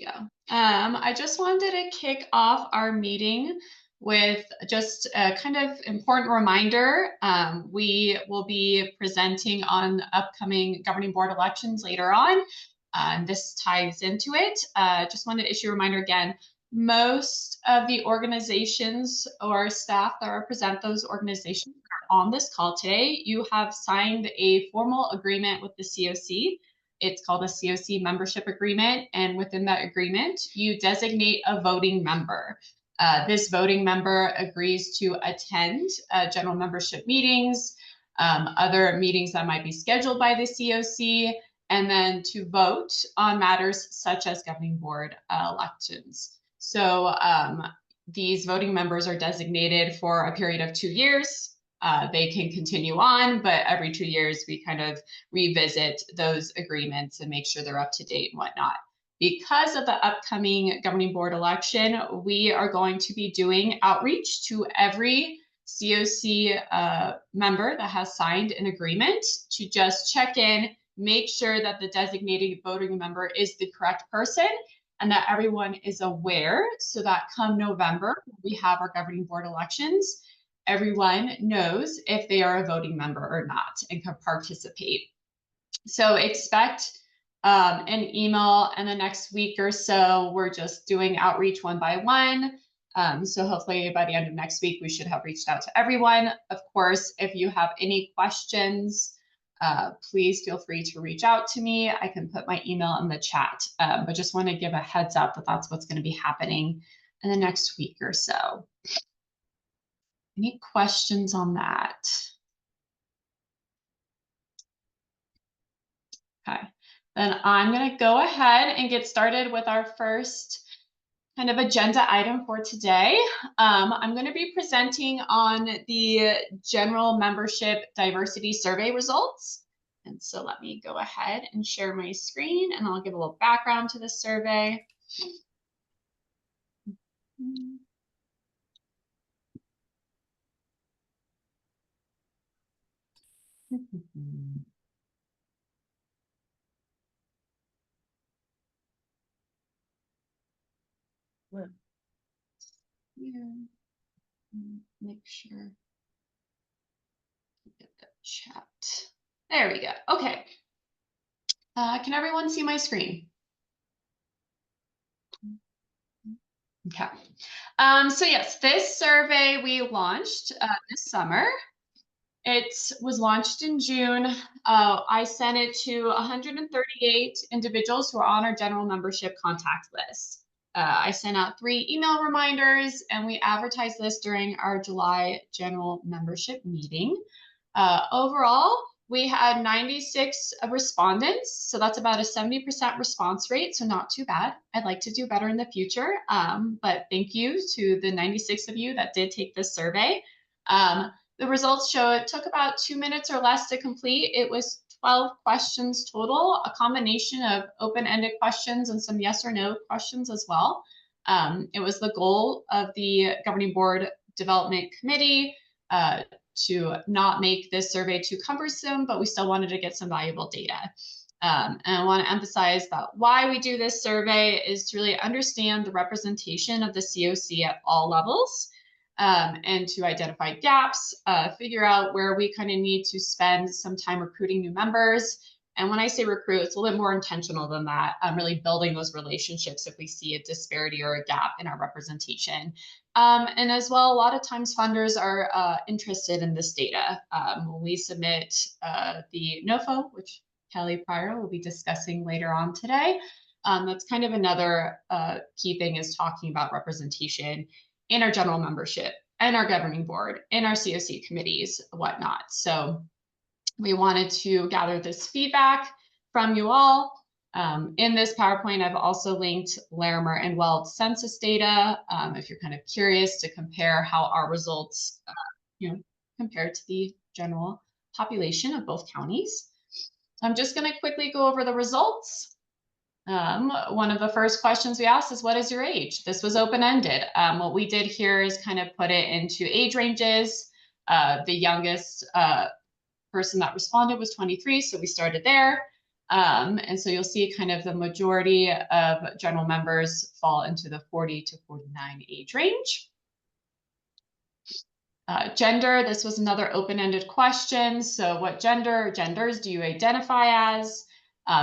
Yeah. I just wanted to kick off our meeting with just a kind of important reminder. We will be presenting on upcoming governing board elections later on. And this ties into it. Just wanted to issue a reminder again. Most of the organizations or staff that represent those organizations are on this call today. You have signed a formal agreement with the CoC. It's called a CoC membership agreement. And within that agreement, you designate a voting member. This voting member agrees to attend general membership meetings, other meetings that might be scheduled by the CoC, and then to vote on matters such as governing board elections. So these voting members are designated for a period of 2 years. They can continue on, but every 2 years we kind of revisit those agreements and make sure they're up to date and whatnot. Because of the upcoming governing board election, we are going to be doing outreach to every CoC member that has signed an agreement to just check in, make sure that the designated voting member is the correct person, and that everyone is aware so that come November, we have our governing board elections, everyone knows if they are a voting member or not and can participate. So expect an email in the next week or so. We're just doing outreach one by one. So hopefully by the end of next week, we should have reached out to everyone. Of course, if you have any questions, please feel free to reach out to me. I can put my email in the chat, but just want to give a heads up that that's what's going to be happening in the next week or so. Any questions on that? Okay, then I'm going to go ahead and get started with our first kind of agenda item for today. I'm going to be presenting on the general membership diversity survey results. And so let me go ahead and share my screen and I'll give a little background to the survey. Make sure get the chat. There we go. Okay. Can everyone see my screen? Okay. So yes, this survey we launched this summer. It was launched in June. I sent it to 138 individuals who are on our general membership contact list. I sent out 3 email reminders and we advertised this during our July general membership meeting. Overall, we had 96 respondents, so that's about a 70% response rate, so not too bad. I'd like to do better in the future, but thank you to the 96 of you that did take this survey. The results show it took about 2 minutes or less to complete. It was 12 questions total, a combination of open-ended questions and some yes or no questions as well. It was the goal of the Governing Board Development Committee to not make this survey too cumbersome, but we still wanted to get some valuable data. And I want to emphasize that why we do this survey is to really understand the representation of the CoC at all levels. And to identify gaps, figure out where we kind of need to spend some time recruiting new members. And when I say recruit, it's a little bit more intentional than that, really building those relationships if we see a disparity or a gap in our representation. And as well, a lot of times funders are interested in this data. When we submit the NoCO, which Kelly Pryor will be discussing later on today, that's kind of another key thing is talking about representation in our general membership and our governing board, in our CoC committees, whatnot. So we wanted to gather this feedback from you all. In this PowerPoint, I've also linked Larimer and Weld census data. If you're kind of curious to compare how our results, compared to the general population of both counties. I'm just going to quickly go over the results. One of the first questions we asked is, what is your age? This was open-ended. What we did here is kind of put it into age ranges. The youngest person that responded was 23, so we started there. And so you'll see kind of the majority of general members fall into the 40 to 49 age range. Gender, this was another open-ended question. So what genders do you identify as?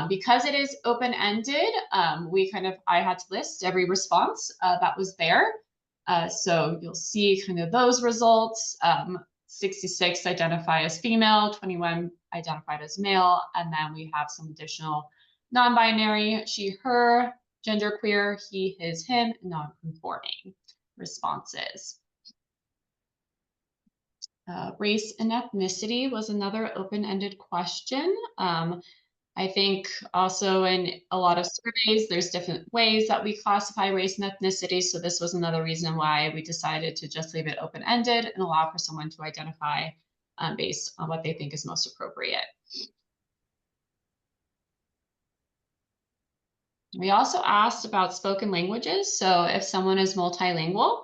Because it is open-ended, I had to list every response that was there. So you'll see kind of those results. 66 identify as female, 21 identified as male, and then we have some additional non-binary, she, her, genderqueer, he, his, him, non-conforming responses. Race and ethnicity was another open-ended question. I think also in a lot of surveys, there's different ways that we classify race and ethnicity. So this was another reason why we decided to just leave it open-ended and allow for someone to identify based on what they think is most appropriate. We also asked about spoken languages. So if someone is multilingual,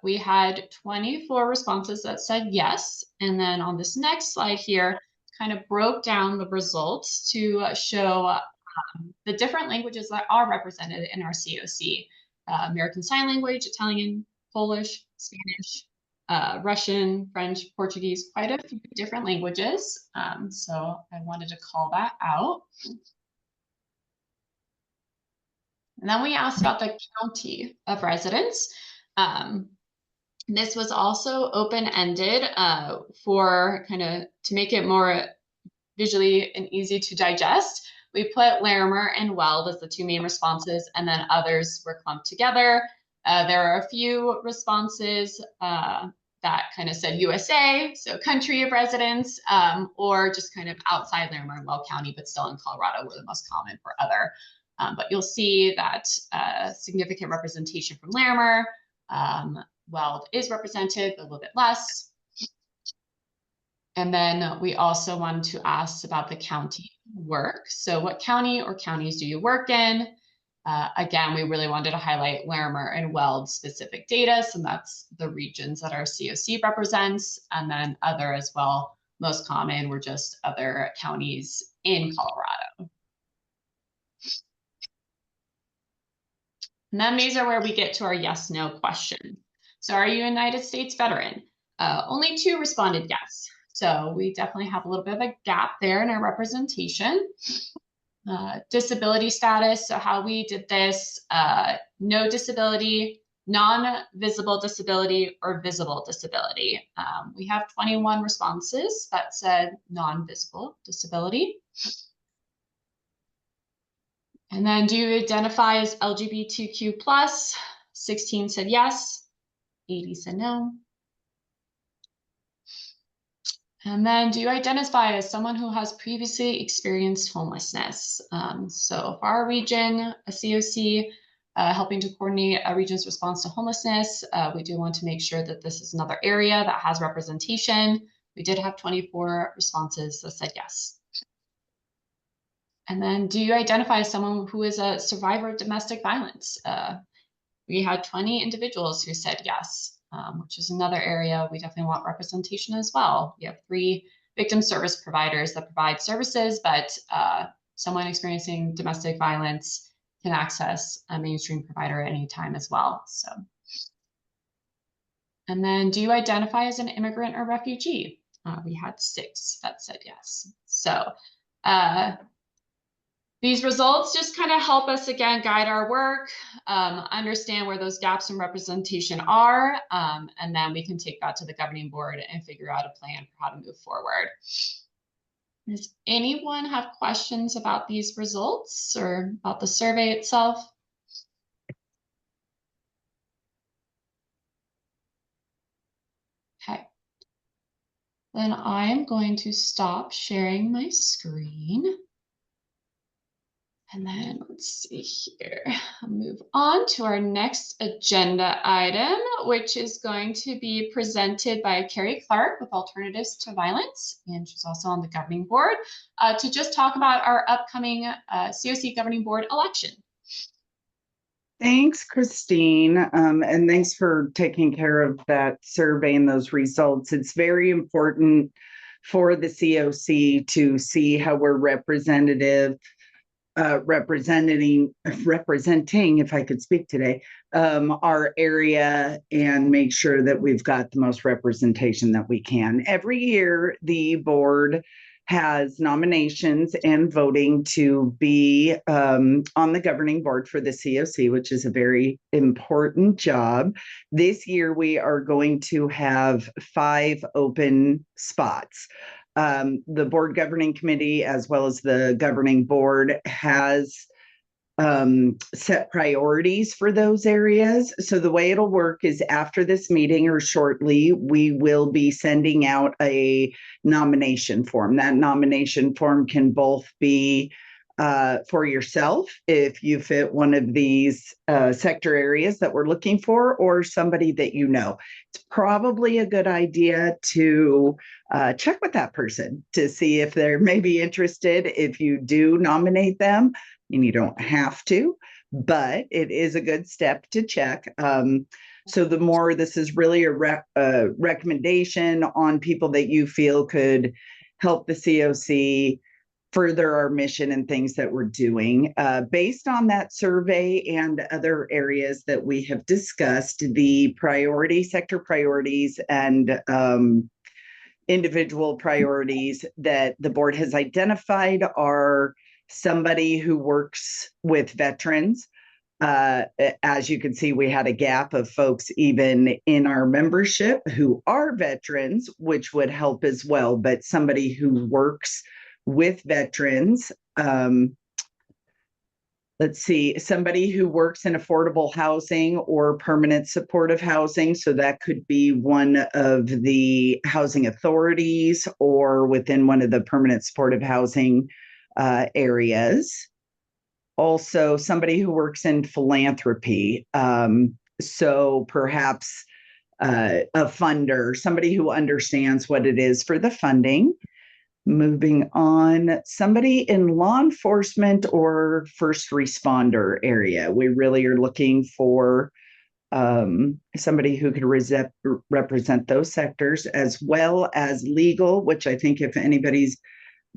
we had 24 responses that said yes. And then on this next slide here, kind of broke down the results to show the different languages that are represented in our CoC. American Sign Language, Italian, Polish, Spanish, Russian, French, Portuguese, quite a few different languages. So I wanted to call that out. And then we asked about the county of residence. This was also open-ended for kind of to make it more visually and easy to digest. We put Larimer and Weld as the two main responses, and then others were clumped together. There are a few responses that kind of said USA, so country of residence, or just kind of outside Larimer and Weld County, but still in Colorado were the most common for other. But you'll see that significant representation from Larimer. Weld is represented, but a little bit less. And then we also wanted to ask about the county work. So what county or counties do you work in? Again, we really wanted to highlight Larimer and Weld specific data. So that's the regions that our CoC represents. And then other as well, most common were just other counties in Colorado. And then these are where we get to our yes, no question. So are you a United States veteran? Only 2 responded yes. So we definitely have a little bit of a gap there in our representation. Disability status, so how we did this, no disability, non-visible disability, or visible disability. We have 21 responses that said non-visible disability. And then do you identify as LGBTQ+? 16 said yes, 80 said no. And then do you identify as someone who has previously experienced homelessness? So for our region, a CoC, helping to coordinate a region's response to homelessness, we do want to make sure that this is another area that has representation. We did have 24 responses that said yes. And then do you identify as someone who is a survivor of domestic violence? We had 20 individuals who said yes, which is another area we definitely want representation as well. We have 3 victim service providers that provide services, but someone experiencing domestic violence can access a mainstream provider at any time as well. So, and then do you identify as an immigrant or refugee? We had 6 that said yes. So, these results just kind of help us, again, guide our work, understand where those gaps in representation are, and then we can take that to the governing board and figure out a plan for how to move forward. Does anyone have questions about these results or about the survey itself? Okay. Then I'm going to stop sharing my screen. And then let's see here, I'll move on to our next agenda item, which is going to be presented by Carrie Clark with Alternatives to Violence. And she's also on the governing board to just talk about our upcoming CoC governing board election. Thanks, Christine. And thanks for taking care of that survey and those results. It's very important for the CoC to see how we're representing, if I could speak today, our area and make sure that we've got the most representation that we can. Every year, the board has nominations and voting to be on the governing board for the CoC, which is a very important job. This year, we are going to have 5 open spots. The board governing committee, as well as the governing board, has set priorities for those areas. So the way it'll work is after this meeting or shortly, we will be sending out a nomination form. That nomination form can both be for yourself, if you fit one of these sector areas that we're looking for, or somebody that you know. It's probably a good idea to check with that person to see if they're maybe interested. If you do nominate them, and you don't have to, but it is a good step to check. So the more, this is really a recommendation on people that you feel could help the CoC further our mission and things that we're doing. Based on that survey and other areas that we have discussed, the sector priorities and individual priorities that the board has identified are somebody who works with veterans. As you can see, we had a gap of folks even in our membership who are veterans, which would help as well, but somebody who works with veterans. Let's see, somebody who works in affordable housing or permanent supportive housing. So that could be one of the housing authorities or within one of the permanent supportive housing areas. Also, somebody who works in philanthropy. So perhaps a funder, somebody who understands what it is for the funding. Moving on, somebody in law enforcement or first responder area. We really are looking for somebody who could represent those sectors, as well as legal, which I think if anybody's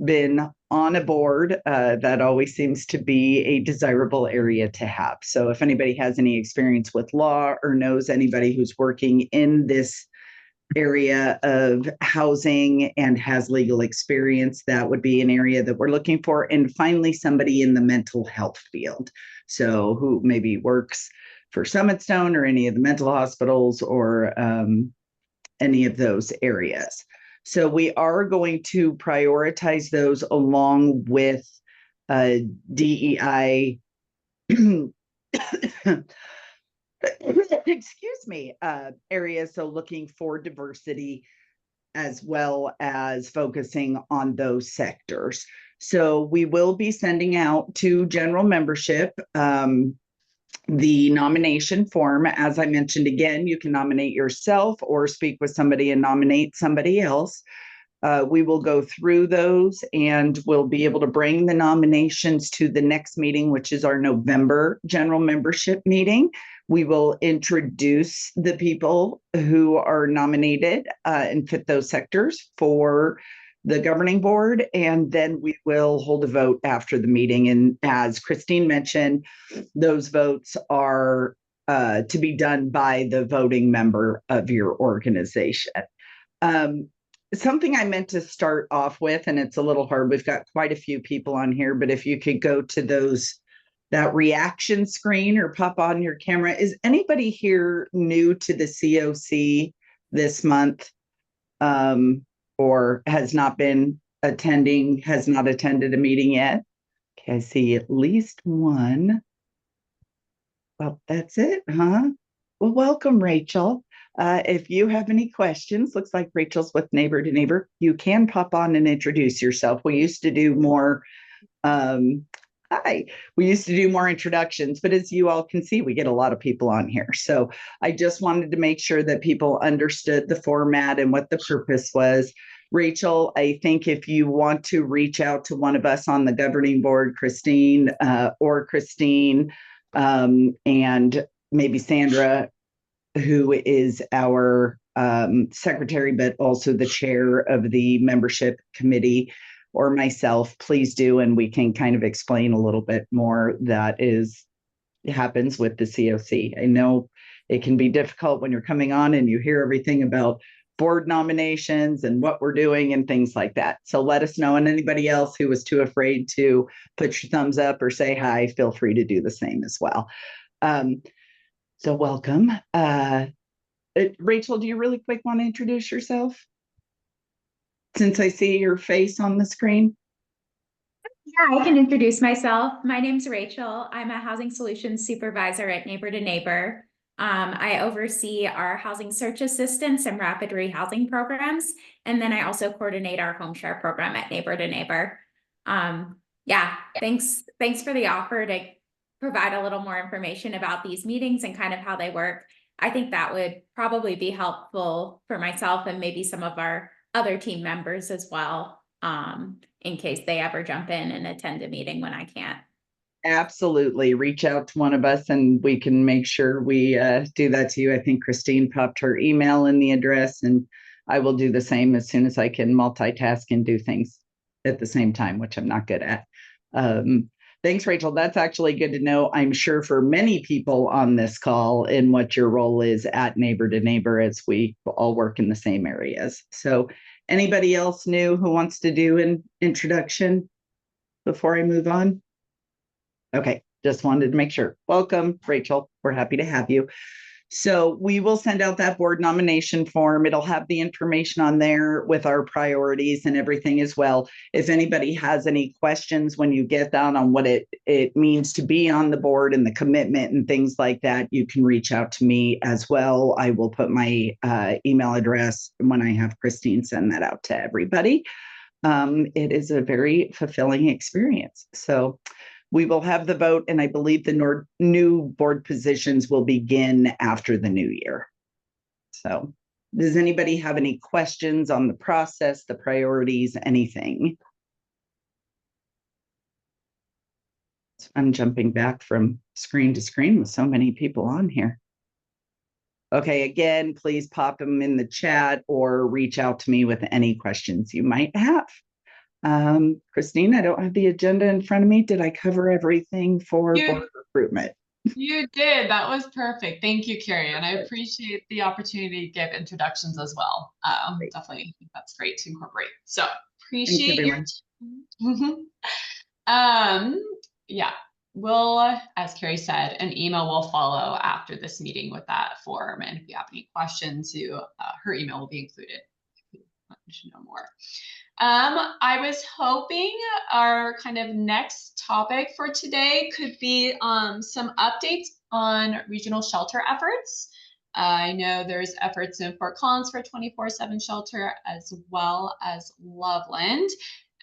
been on a board, that always seems to be a desirable area to have. So if anybody has any experience with law or knows anybody who's working in this area of housing and has legal experience, that would be an area that we're looking for. And finally, somebody in the mental health field. So who maybe works for Summit Stone or any of the mental hospitals or any of those areas. So we are going to prioritize those along with DEI excuse me, areas. So looking for diversity as well as focusing on those sectors. So we will be sending out to general membership the nomination form. As I mentioned, again, you can nominate yourself or speak with somebody and nominate somebody else. We will go through those and we'll be able to bring the nominations to the next meeting, which is our November general membership meeting. We will introduce the people who are nominated and fit those sectors for the governing board, and then we will hold a vote after the meeting. And as Christine mentioned, those votes are to be done by the voting member of your organization. Something I meant to start off with, and it's a little hard, we've got quite a few people on here, but if you could go to that reaction screen or pop on your camera. Is anybody here new to the CoC this month or has not attended a meeting yet? Okay, I see at least one. Well, that's it, huh? Well, welcome, Rachel. If you have any questions, looks like Rachel's with Neighbor to Neighbor, you can pop on and introduce yourself. We used to do more introductions, but as you all can see, we get a lot of people on here. So I just wanted to make sure that people understood the format and what the purpose was. Rachel, I think if you want to reach out to one of us on the governing board, Christine, and maybe Sandra, who is our secretary, but also the chair of the membership committee, or myself, please do, and we can kind of explain a little bit more that happens with the CoC. I know it can be difficult when you're coming on and you hear everything about board nominations and what we're doing and things like that. So let us know. And anybody else who was too afraid to put your thumbs up or say hi, feel free to do the same as well. So welcome. Rachel, do you really quick want to introduce yourself? Since I see your face on the screen. Yeah, I can introduce myself. My name's Rachel. I'm a housing solutions supervisor at Neighbor to Neighbor. I oversee our housing search assistance and rapid rehousing programs. And then I also coordinate our home share program at Neighbor to Neighbor. Yeah, thanks for the offer to provide a little more information about these meetings and kind of how they work. I think that would probably be helpful for myself and maybe some of our other team members as well, in case they ever jump in and attend a meeting when I can't. Absolutely. Reach out to one of us and we can make sure we do that to you. I think Christine popped her email in the address, and I will do the same as soon as I can multitask and do things at the same time, which I'm not good at. Thanks, Rachel. That's actually good to know. I'm sure for many people on this call and what your role is at Neighbor to Neighbor, as we all work in the same areas. So anybody else new who wants to do an introduction before I move on? Okay, just wanted to make sure. Welcome, Rachel. We're happy to have you. So we will send out that board nomination form. It'll have the information on there with our priorities and everything as well. If anybody has any questions when you get that on what it means to be on the board and the commitment and things like that, you can reach out to me as well. I will put my email address when I have Christine send that out to everybody. It is a very fulfilling experience. So we will have the vote, and I believe the new board positions will begin after the new year. So does anybody have any questions on the process, the priorities, anything? I'm jumping back from screen to screen with so many people on here. Okay, again, please pop them in the chat or reach out to me with any questions you might have. Christine, I don't have the agenda in front of me. Did I cover everything for board recruitment? You did. That was perfect. Thank you, Carrie. And I appreciate the opportunity to give introductions as well. Definitely, that's great to incorporate. So appreciate your yeah, we'll, as Carrie said, an email will follow after this meeting with that form. And if you have any questions, her email will be included if you want to know more. I was hoping our kind of next topic for today could be some updates on regional shelter efforts. I know there's efforts in Fort Collins for 24/7 shelter as well as Loveland.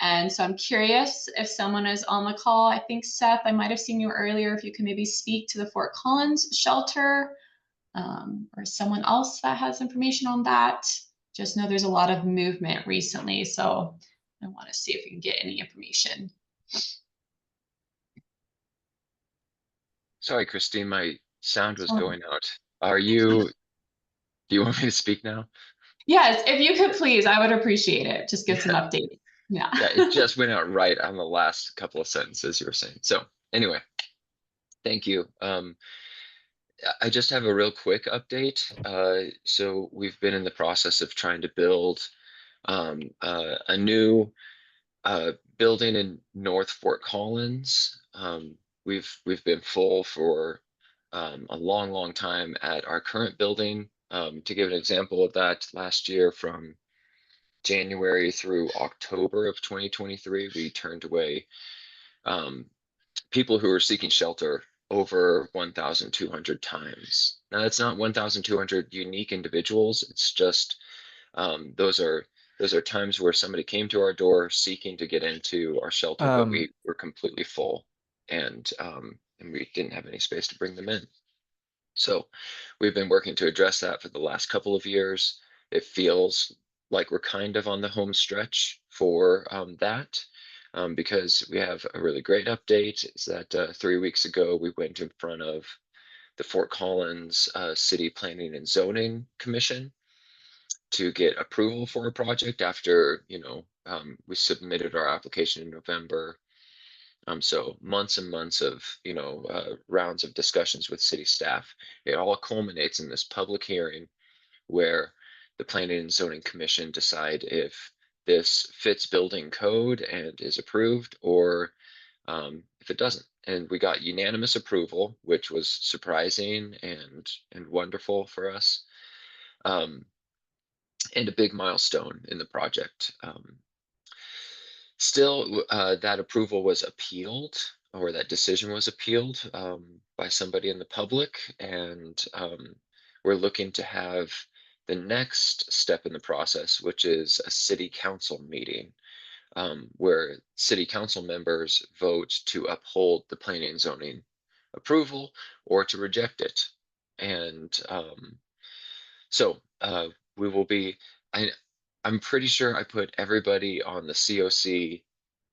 And so I'm curious if someone is on the call. I think, Seth, I might have seen you earlier. If you can maybe speak to the Fort Collins shelter, or someone else that has information on that. Just know there's a lot of movement recently, so I want to see if we can get any information. Sorry, Christine, my sound was going out. Do you want me to speak now? Yes, if you could please, I would appreciate it. Just give some updates. Yeah. Yeah, it just went out right on the last couple of sentences you were saying. So anyway, thank you. I just have a real quick update. So we've been in the process of trying to build a new building in North Fort Collins. We've been full for a long time at our current building. To give an example of that, last year from January through October of 2023, we turned away people who were seeking shelter over 1,200 times. Now that's not 1,200 unique individuals. It's just those are times where somebody came to our door seeking to get into our shelter, but we were completely full, and we didn't have any space to bring them in. So we've been working to address that for the last couple of years. It feels like we're kind of on the home stretch for that. Because we have a really great update. Is that 3 weeks ago we went in front of the Fort Collins City Planning and Zoning Commission, to get approval for a project after, we submitted our application in November. So months and months of, rounds of discussions with city staff. It all culminates in this public hearing where the Planning and Zoning Commission decide if this fits building code and is approved, or if it doesn't. And we got unanimous approval, which was surprising and wonderful for us, and a big milestone in the project. Still, that approval was appealed, or that decision was appealed by somebody in the public, and we're looking to have the next step in the process, which is a city council meeting, where city council members vote to uphold the planning and zoning approval or to reject it. And so we will be, I'm pretty sure I put everybody on the CoC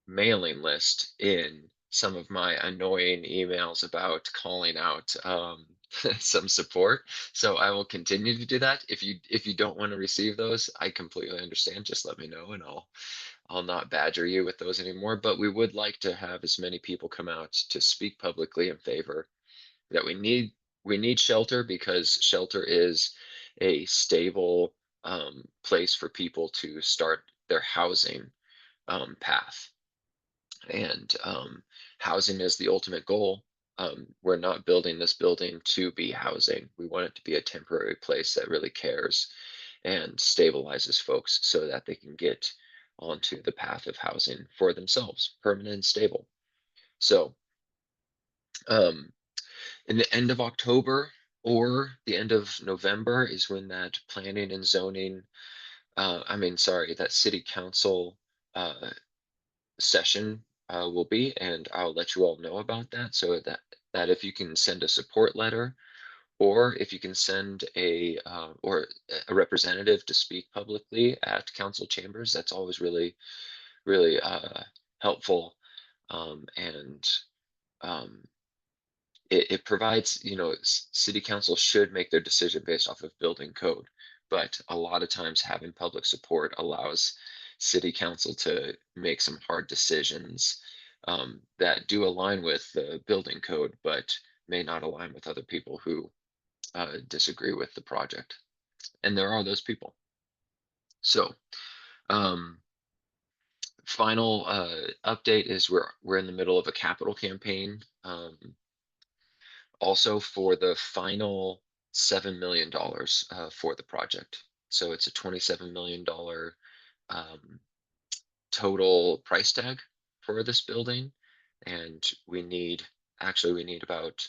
mailing list in some of my annoying emails about calling out some support. So I will continue to do that. If you don't want to receive those, I completely understand. Just let me know and I'll not badger you with those anymore. But we would like to have as many people come out to speak publicly in favor that we need shelter, because shelter is a stable place for people to start their housing path. And housing is the ultimate goal. We're not building this building to be housing. We want it to be a temporary place that really cares and stabilizes folks so that they can get onto the path of housing for themselves, permanent and stable. So in the end of October or the end of November is when that planning and zoning, that city council session will be, and I'll let you all know about that, so that if you can send a support letter, or if you can send a representative to speak publicly at council chambers, that's always really, really helpful. And it provides, city council should make their decision based off of building code, but a lot of times having public support allows city council to make some hard decisions that do align with the building code, but may not align with other people who disagree with the project. And there are those people. So final update is we're in the middle of a capital campaign. Also for the final $7 million for the project. So it's a $27 million total price tag for this building. And we need about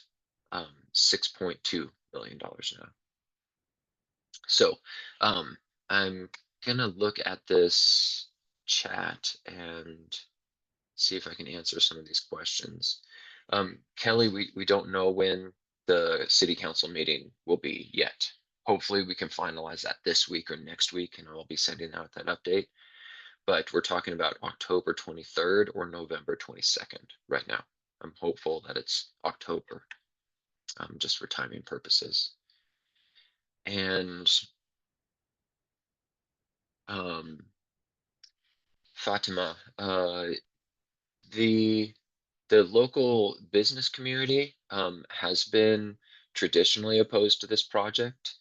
$6.2 million now. So I'm gonna look at this chat and see if I can answer some of these questions. Kelly, we don't know when the city council meeting will be yet. Hopefully we can finalize that this week or next week, and I'll be sending out that update. But we're talking about October 23rd or November 22nd right now. I'm hopeful that it's October, just for timing purposes. And Fatima, the local business community has been traditionally opposed to this project.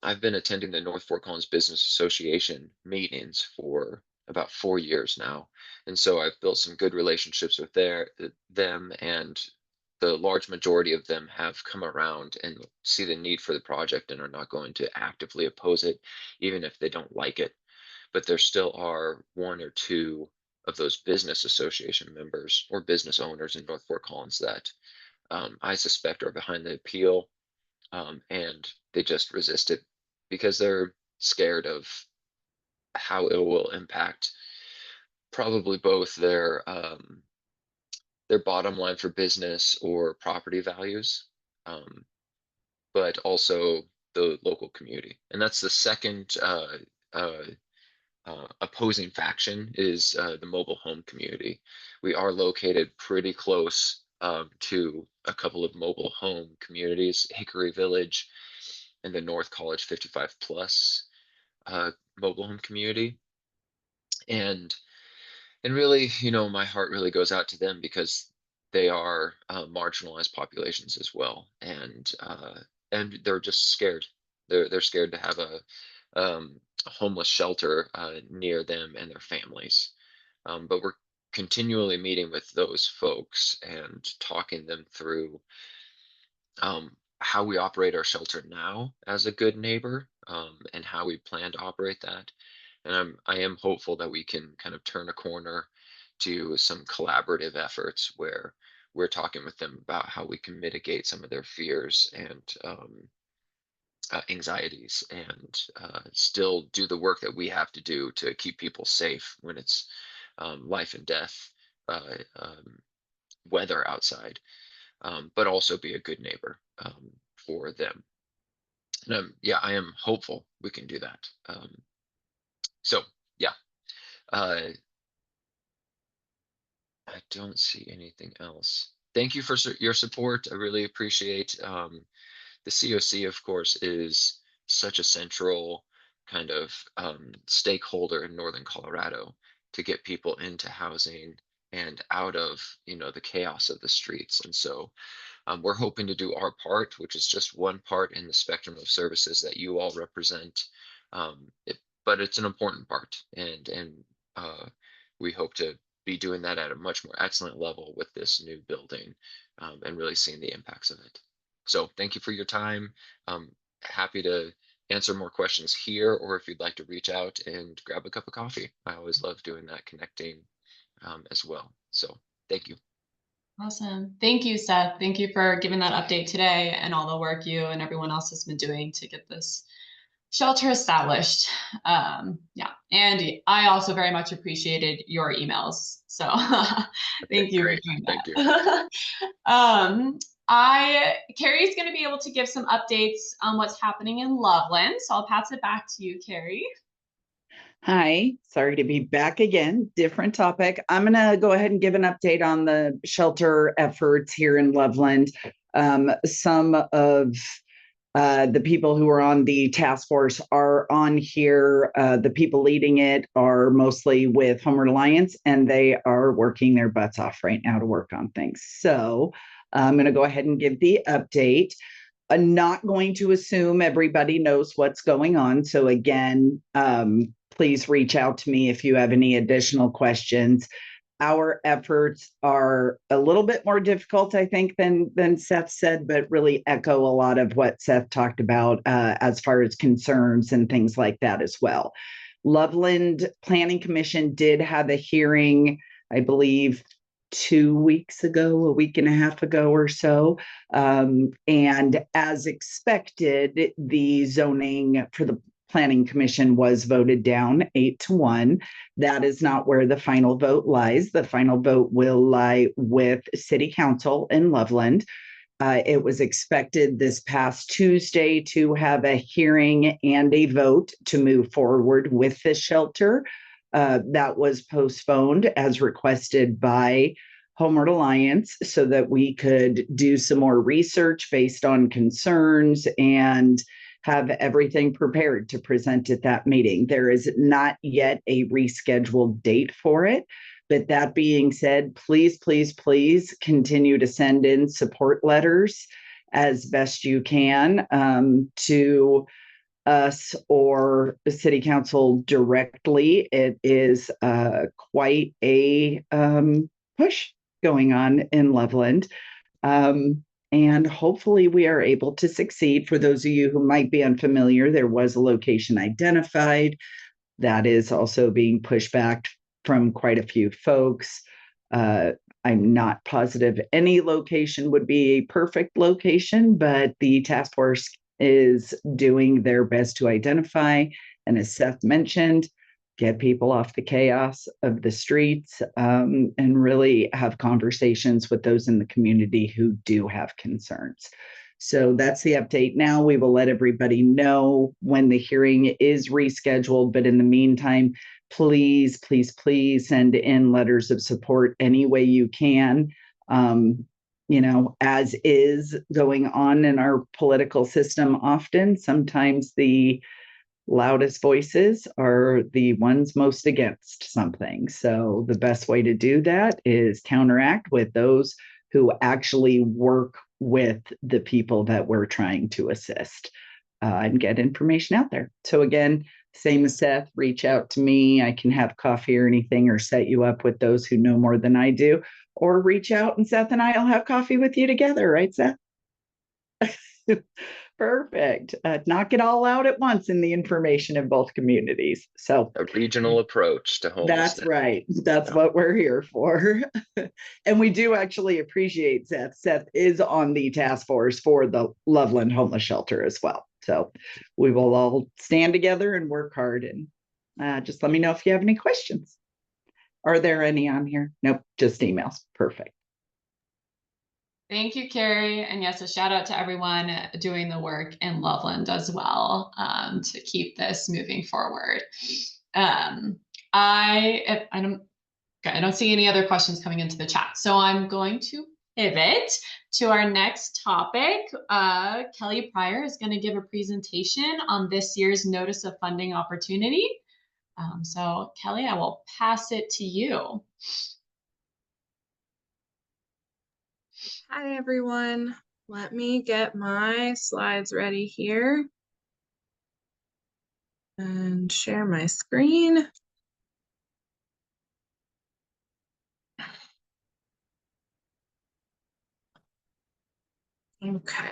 I've been attending the North Fort Collins Business Association meetings for about 4 years now. And so I've built some good relationships with them, and the large majority of them have come around and see the need for the project and are not going to actively oppose it, even if they don't like it. But there still are one or two of those business association members or business owners in North Fort Collins that I suspect are behind the appeal, and they just resist it because they're scared of how it will impact probably both their bottom line for business or property values, but also the local community. And that's the second opposing faction is the mobile home community. We are located pretty close to a couple of mobile home communities, Hickory Village in the North College 55 plus mobile home community. And really, my heart really goes out to them because they are marginalized populations as well, and they're just scared. They're scared to have a homeless shelter near them and their families. But we're continually meeting with those folks and talking them through how we operate our shelter now as a good neighbor, and how we plan to operate that. And I am hopeful that we can kind of turn a corner to some collaborative efforts where we're talking with them about how we can mitigate some of their fears and anxieties, and still do the work that we have to do to keep people safe when it's life and death weather outside, but also be a good neighbor for them. And yeah, I am hopeful we can do that. So yeah, uh, I don't see anything else. Thank you for your support. I really appreciate the CoC, of course, is such a central kind of stakeholder in Northern Colorado to get people into housing and out of, the chaos of the streets. And so we're hoping to do our part, which is just one part in the spectrum of services that you all represent. But it's an important part, and we hope to be doing that at a much more excellent level with this new building, and really seeing the impacts of it. So thank you for your time. Happy to answer more questions here, or if you'd like to reach out and grab a cup of coffee. I always love doing that, connecting as well. So thank you. Awesome. Thank you, Seth. Thank you for giving that update today and all the work you and everyone else has been doing to get this shelter established. Yeah. And I also very much appreciated your emails. So thank you Great. for doing Thank you. that. Carrie's going to be able to give some updates on what's happening in Loveland. So I'll pass it back to you, Carrie. Hi, sorry to be back again, different topic. I'm going to go ahead and give an update on the shelter efforts here in Loveland. Some of the people who are on the task force are on here. The people leading it are mostly with Homeward Alliance, and they are working their butts off right now to work on things. So I'm going to go ahead and give the update. I'm not going to assume everybody knows what's going on. So again, please reach out to me if you have any additional questions. Our efforts are a little bit more difficult, I think, than Seth said, but really echo a lot of what Seth talked about as far as concerns and things like that as well. Loveland Planning Commission did have a hearing, I believe, 2 weeks ago, a week and a half ago or so. And as expected, the zoning for the Planning Commission was voted down 8-1. That is not where the final vote lies. The final vote will lie with City Council in Loveland. It was expected this past Tuesday to have a hearing and a vote to move forward with the shelter. That was postponed as requested by Homeward Alliance so that we could do some more research based on concerns and have everything prepared to present at that meeting. There is not yet a rescheduled date for it. But that being said, please, please, please continue to send in support letters as best you can to us or the City Council directly. It is quite a push going on in Loveland. And hopefully we are able to succeed. For those of you who might be unfamiliar, there was a location identified that is also being pushed back from quite a few folks. I'm not positive any location would be a perfect location, but the task force is doing their best to identify, and as Seth mentioned, get people off the chaos of the streets, and really have conversations with those in the community who do have concerns. So that's the update. Now we will let everybody know when the hearing is rescheduled, but in the meantime, please, please, please send in letters of support any way you can. as is going on in our political system often, sometimes the loudest voices are the ones most against something. So the best way to do that is counteract with those who actually work with the people that we're trying to assist and get information out there. So again, same as Seth, reach out to me. I can have coffee or anything, or set you up with those who know more than I do, or reach out and Seth and I'll have coffee with you together, right, Seth? Perfect. Knock it all out at once in the information in both communities. So A regional approach to homelessness. that's right. That's what we're here for. And we do actually appreciate Seth. Seth is on the task force for the Loveland Homeless Shelter as well. So we will all stand together and work hard. And just let me know if you have any questions. Are there any on here? Nope, just emails. Perfect. Thank you, Carrie. And yes, a shout out to everyone doing the work in Loveland as well, to keep this moving forward. I don't see any other questions coming into the chat. So I'm going to pivot to our next topic. Kelly Pryor is going to give a presentation on this year's Notice of Funding Opportunity. So Kelly, I will pass it to you. Hi, everyone. Let me get my slides ready here and share my screen. Okay.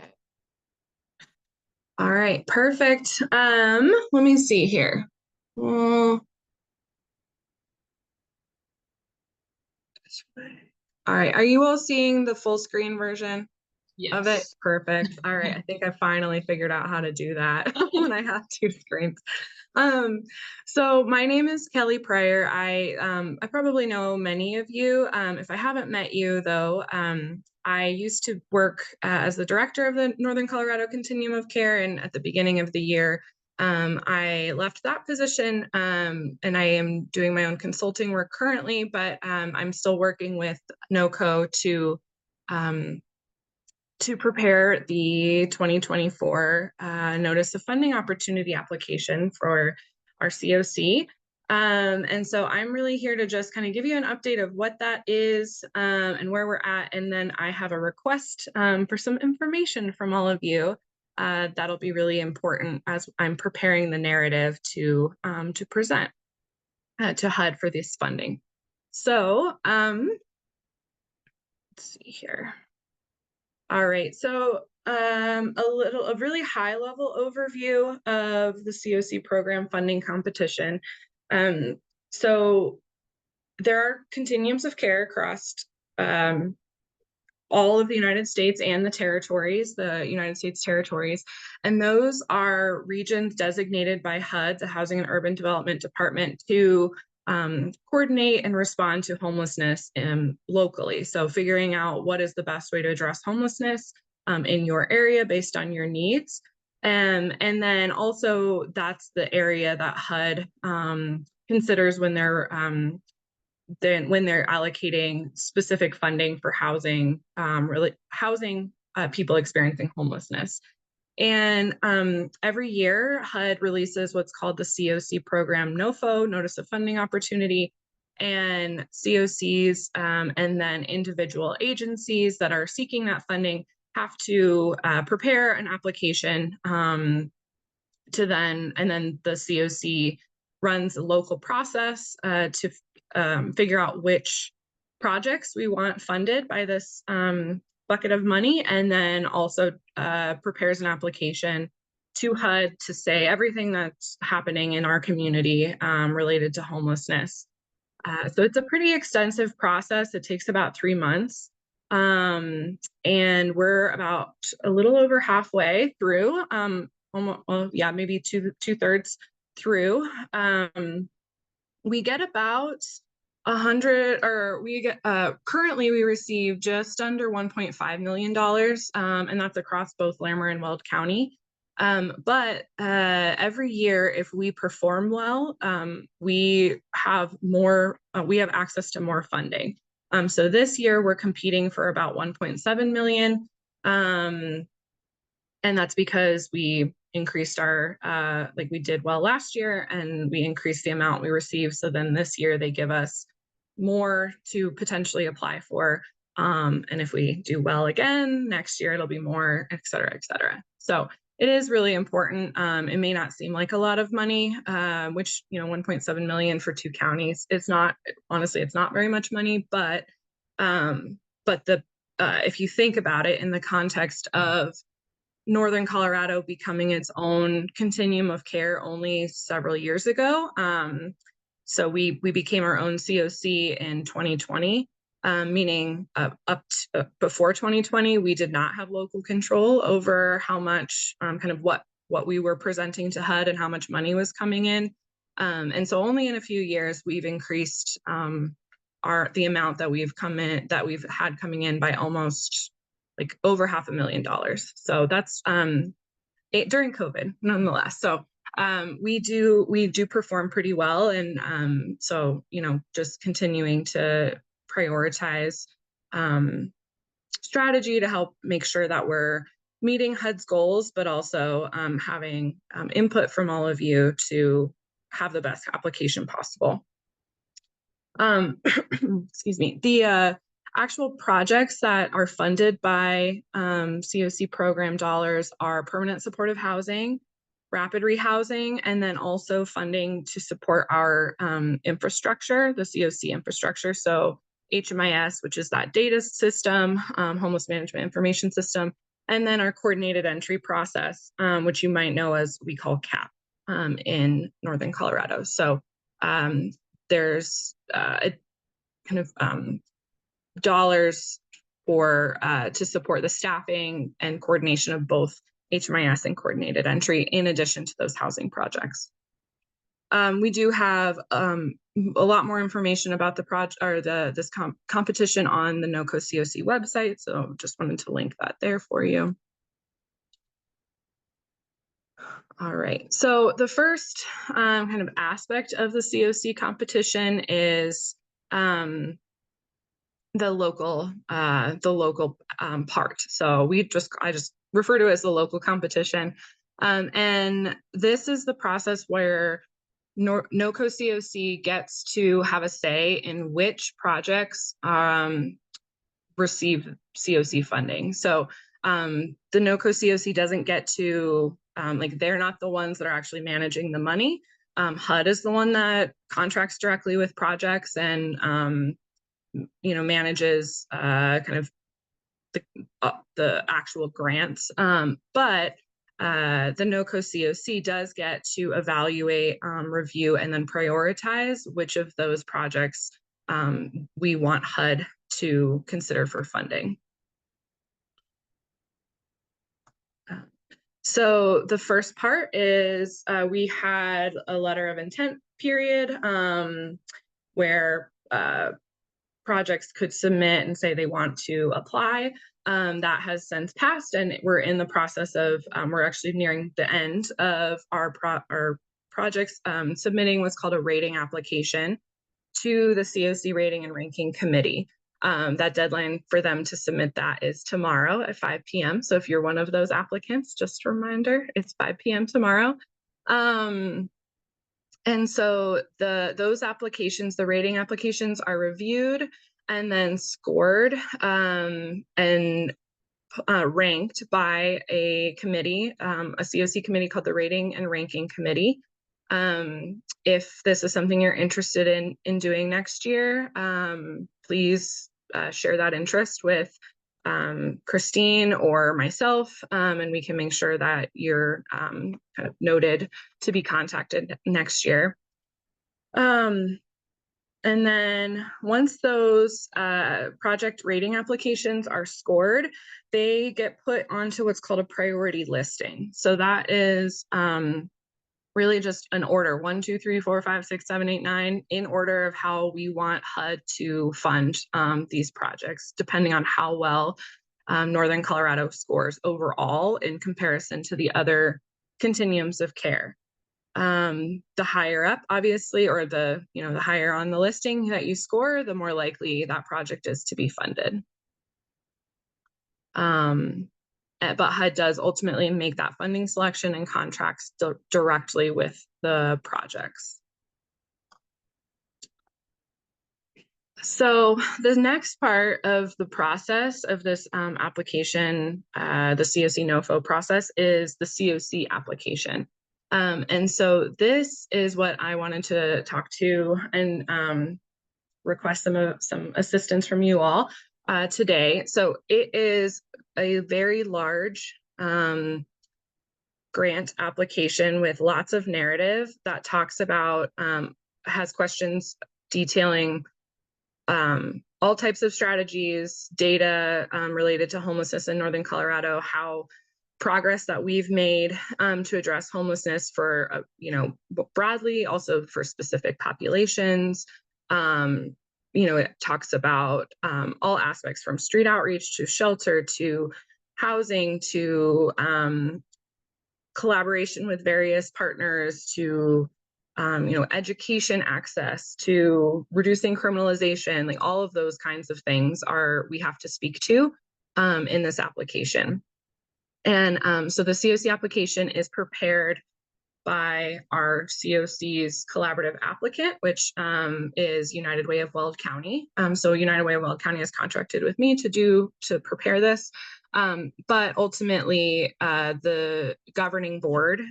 All right, perfect. Let me see here. Well, all right, are you all seeing the full screen version of it? Yes. Perfect. All right, I think I finally figured out how to do that when I have two screens. So my name is Kelly Pryor. I probably know many of you. If I haven't met you though, I used to work as the director of the Northern Colorado Continuum of Care, and at the beginning of the year, I left that position, and I am doing my own consulting work currently, but I'm still working with NoCO to prepare the 2024 Notice of Funding Opportunity application for our CoC. And so I'm really here to just kind of give you an update of what that is and where we're at. And then I have a request for some information from all of you. That'll be really important as I'm preparing the narrative to present to HUD for this funding. So let's see here. All right, so a really high level overview of the CoC program funding competition. So there are continuums of care across all of the United States and the territories, the United States territories, and those are regions designated by HUD, the Housing and Urban Development Department, to coordinate and respond to homelessness locally. So figuring out what is the best way to address homelessness in your area based on your needs. And then also that's the area that HUD considers when they're allocating specific funding for housing, people experiencing homelessness. And every year, HUD releases what's called the CoC program NoFo, Notice of Funding Opportunity, and CoCs and then individual agencies that are seeking that funding have to prepare an application and then the CoC runs a local process to figure out which projects we want funded by this bucket of money, and then also prepares an application to HUD to say everything that's happening in our community related to homelessness. So it's a pretty extensive process. It takes about 3 months. And we're about a little over halfway through, almost, well, yeah, maybe two-thirds through. We get about 100, or we get currently we receive just under $1.5 million, and that's across both Larimer and Weld County. But every year, if we perform well, we have access to more funding. So this year we're competing for about 1.7 million. And that's because we increased our, like we did well last year, and we increased the amount we received. So then this year they give us more to potentially apply for. And if we do well again, next year it'll be more, et cetera, et cetera. So it is really important. It may not seem like a lot of money, which, 1.7 million for 2 counties, it's not, honestly, it's not very much money, but if you think about it in the context of Northern Colorado becoming its own continuum of care only several years ago. So we became our own CoC in 2020, meaning before 2020, we did not have local control over how much, kind of what we were presenting to HUD and how much money was coming in. And so only in a few years, we've increased the amount that we've had coming in by almost like over $500,000. So that's during COVID, nonetheless. So we do perform pretty well, and so just continuing to prioritize strategy to help make sure that we're meeting HUD's goals, but also having input from all of you to have the best application possible. Excuse me. The actual projects that are funded by CoC program dollars are permanent supportive housing, rapid rehousing, and then also funding to support our infrastructure, the CoC infrastructure. So HMIS, which is that data system, homeless management information system, and then our coordinated entry process, which you might know as we call CAP in Northern Colorado. So there's a kind of dollars for to support the staffing and coordination of both HMIS and coordinated entry, in addition to those housing projects. We do have a lot more information about the project or this competition on the NoCO CoC website, so just wanted to link that there for you. All right, so the first kind of aspect of the CoC competition is the local part. So I just refer to it as the local competition. And this is the process where NoCO CoC gets to have a say in which projects receive CoC funding. So the NoCO CoC doesn't get to, they're not the ones that are actually managing the money. HUD is the one that contracts directly with projects and manages kind of the actual grants. But the NoCO CoC does get to evaluate, review, and then prioritize which of those projects we want HUD to consider for funding. So the first part is we had a letter of intent period where projects could submit and say they want to apply. That has since passed, and we're in the process of, we're actually nearing the end of our projects submitting what's called a rating application to the CoC Rating and Ranking Committee. That deadline for them to submit that is tomorrow at 5 p.m. So if you're one of those applicants, just a reminder, it's 5 p.m. tomorrow. And so those applications, the rating applications, are reviewed and then scored and ranked by a committee, a CoC committee called the Rating and Ranking Committee. If this is something you're interested in doing next year, please share that interest with Christine or myself, and we can make sure that you're kind of noted to be contacted next year. And then once those project rating applications are scored, they get put onto what's called a priority listing. So that is really just an order, 1, 2, 3, 4, 5, 6, 7, 8, 9, in order of how we want HUD to fund these projects, depending on how well Northern Colorado scores overall in comparison to the other continuums of care. The higher up, obviously, or the higher on the listing that you score, the more likely that project is to be funded. But HUD does ultimately make that funding selection and contracts directly with the projects. So the next part of the process of this application, the CoC NoFo process, is the CoC application. And so this is what I wanted to talk to and request some assistance from you all today. So it is a very large grant application with lots of narrative that talks about, has questions detailing all types of strategies, data related to homelessness in Northern Colorado, how progress that we've made to address homelessness for, broadly, also for specific populations. It talks about all aspects from street outreach to shelter to housing to collaboration with various partners to education access to reducing criminalization, like all of those kinds of things we have to speak to in this application. And so the CoC application is prepared by our CoC's collaborative applicant, which is United Way of Weld County. So United Way of Weld County has contracted with me to prepare this. But ultimately, the governing board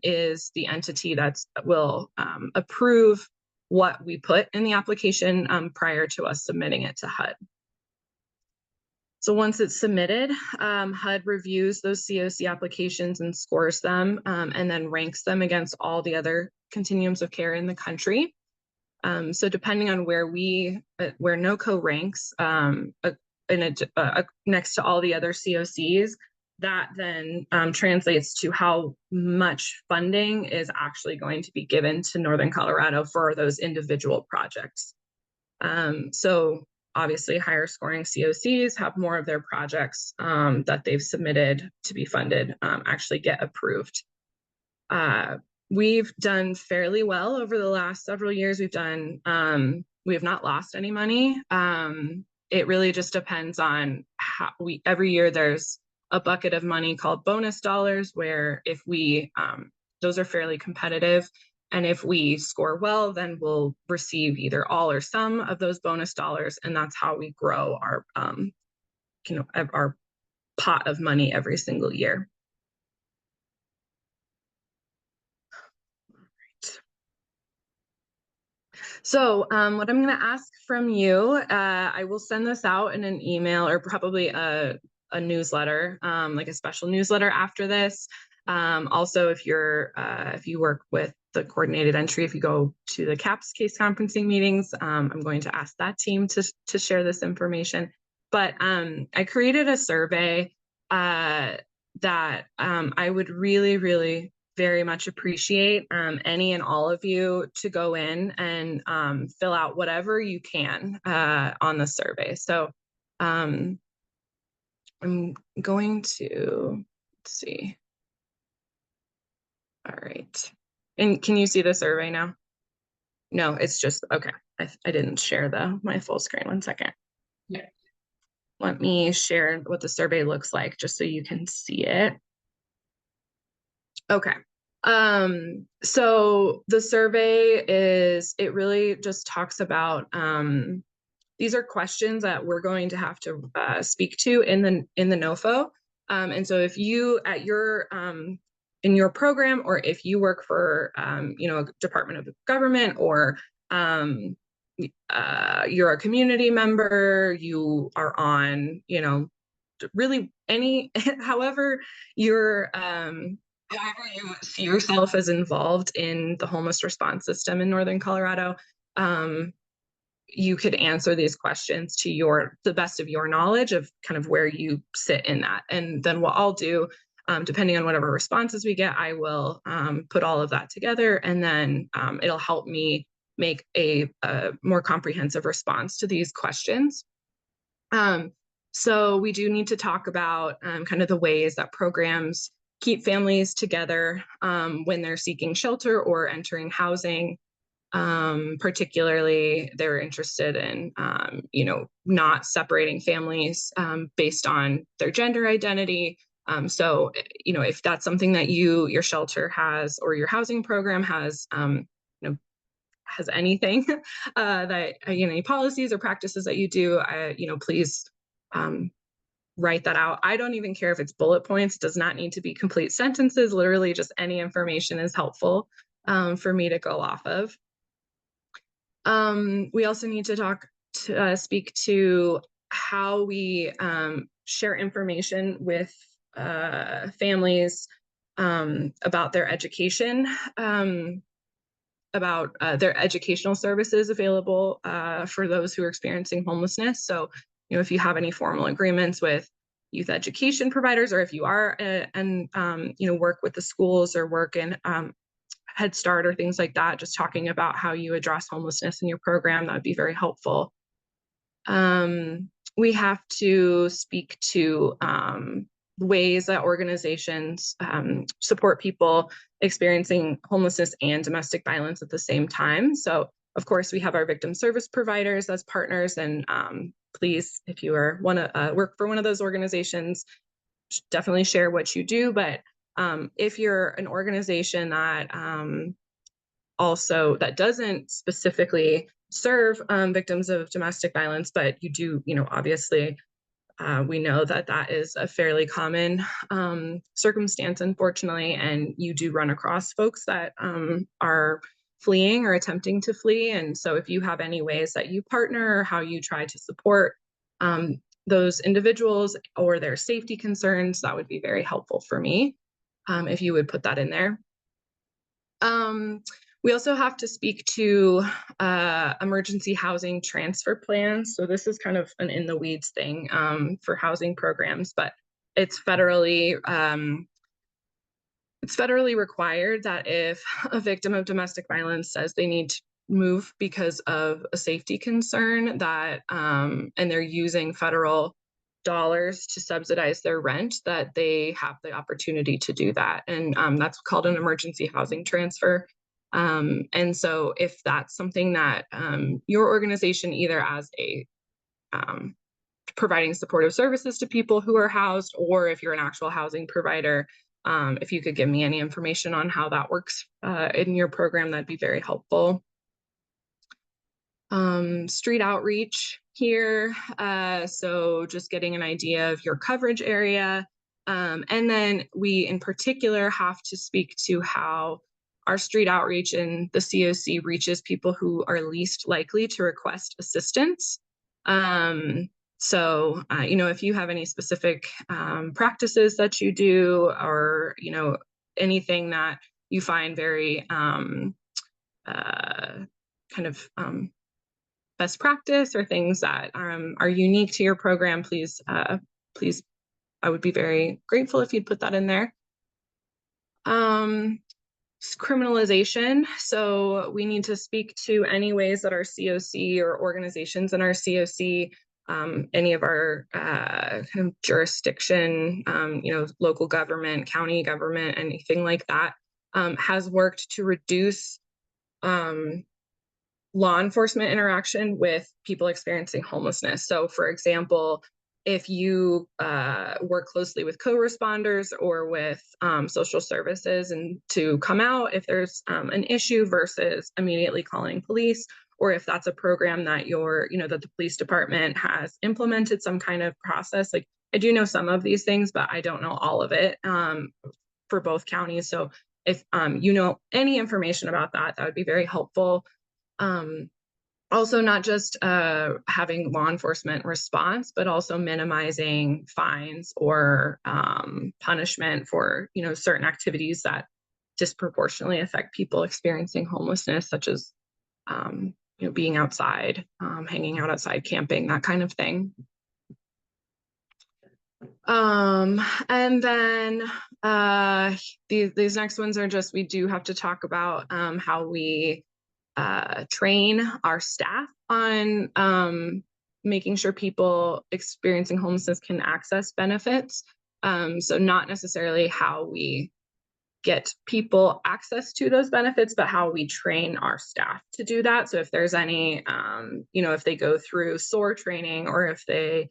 is the entity that will approve what we put in the application prior to us submitting it to HUD. So once it's submitted, HUD reviews those CoC applications and scores them, and then ranks them against all the other continuums of care in the country. So depending on where NoCO ranks next to all the other CoCs, that then translates to how much funding is actually going to be given to Northern Colorado for those individual projects. So obviously higher scoring CoCs have more of their projects that they've submitted to be funded actually get approved. We've done fairly well over the last several years. We have not lost any money. It really just depends on how every year there's a bucket of money called bonus dollars, where if those are fairly competitive. And if we score well, then we'll receive either all or some of those bonus dollars. And that's how we grow our pot of money every single year. So what I'm going to ask from you, I will send this out in an email or probably a newsletter, like a special newsletter after this. Also, if you work with the coordinated entry, if you go to the CAPS case conferencing meetings, I'm going to ask that team to share this information. But I created a survey that I would really, really very much appreciate any and all of you to go in and fill out whatever you can on the survey. So I'm going to, let's see. All right. And can you see the survey now? No, it's just, okay. I didn't share my full screen. 1 second. Yeah. Let me share what the survey looks like just so you can see it. Okay. So the survey it really just talks about, these are questions that we're going to have to speak to in the NoFo. And so if you in your program, or if you work for, a department of government, or you're a community member, you are on, really however you see yourself as involved in the homeless response system in Northern Colorado, you could answer these questions to the best of your knowledge of kind of where you sit in that. And then what I'll do, depending on whatever responses we get, I will put all of that together, and then it'll help me make a more comprehensive response to these questions. So we do need to talk about kind of the ways that programs keep families together when they're seeking shelter or entering housing. Particularly, they're interested in, not separating families based on their gender identity. So, if that's something that your shelter has, or your housing program has, has anything that, any policies or practices that you do, please write that out. I don't even care if it's bullet points, does not need to be complete sentences. Literally just any information is helpful for me to go off of. We also need to speak to how we share information with families about their education, about their educational services available for those who are experiencing homelessness. So, if you have any formal agreements with youth education providers, or if you are and work with the schools or work in Head Start or things like that, just talking about how you address homelessness in your program, that would be very helpful. We have to speak to ways that organizations support people experiencing homelessness and domestic violence at the same time. So, of course, we have our victim service providers as partners, and please, if you want to work for one of those organizations, definitely share what you do. But if you're an organization that that doesn't specifically serve victims of domestic violence, but you do, obviously, we know that is a fairly common circumstance, unfortunately, and you do run across folks that are fleeing or attempting to flee. And so if you have any ways that you partner, or how you try to support those individuals or their safety concerns, that would be very helpful for me. If you would put that in there. We also have to speak to emergency housing transfer plans. So this is kind of an in the weeds thing for housing programs, but it's federally required that if a victim of domestic violence says they need to move because of a safety concern, that and they're using federal dollars to subsidize their rent, that they have the opportunity to do that. And that's called an emergency housing transfer. And so if that's something that your organization, either as a providing supportive services to people who are housed, or if you're an actual housing provider, if you could give me any information on how that works in your program, that'd be very helpful. Street outreach here. So just getting an idea of your coverage area. And then we in particular have to speak to how our street outreach in the CoC reaches people who are least likely to request assistance. So, if you have any specific practices that you do, or, anything that you find very kind of best practice, or things that are unique to your program, please, I would be very grateful if you'd put that in there. Criminalization. So we need to speak to any ways that our CoC or organizations in our CoC, any of our kind of jurisdiction, local government, county government, anything like that, has worked to reduce law enforcement interaction with people experiencing homelessness. So, for example, if you work closely with co-responders or with social services, and to come out if there's an issue versus immediately calling police, or if that's a program that that the police department has implemented some kind of process. Like, I do know some of these things, but I don't know all of it for both counties. So if any information about that, that would be very helpful. Also, not just having law enforcement response, but also minimizing fines or punishment for certain activities that disproportionately affect people experiencing homelessness, such as being outside, hanging out outside, camping, that kind of thing. And then these next ones are just, we do have to talk about how we train our staff on making sure people experiencing homelessness can access benefits. So not necessarily how we get people access to those benefits, but how we train our staff to do that. So if there's any, if they go through SOAR training, or if they,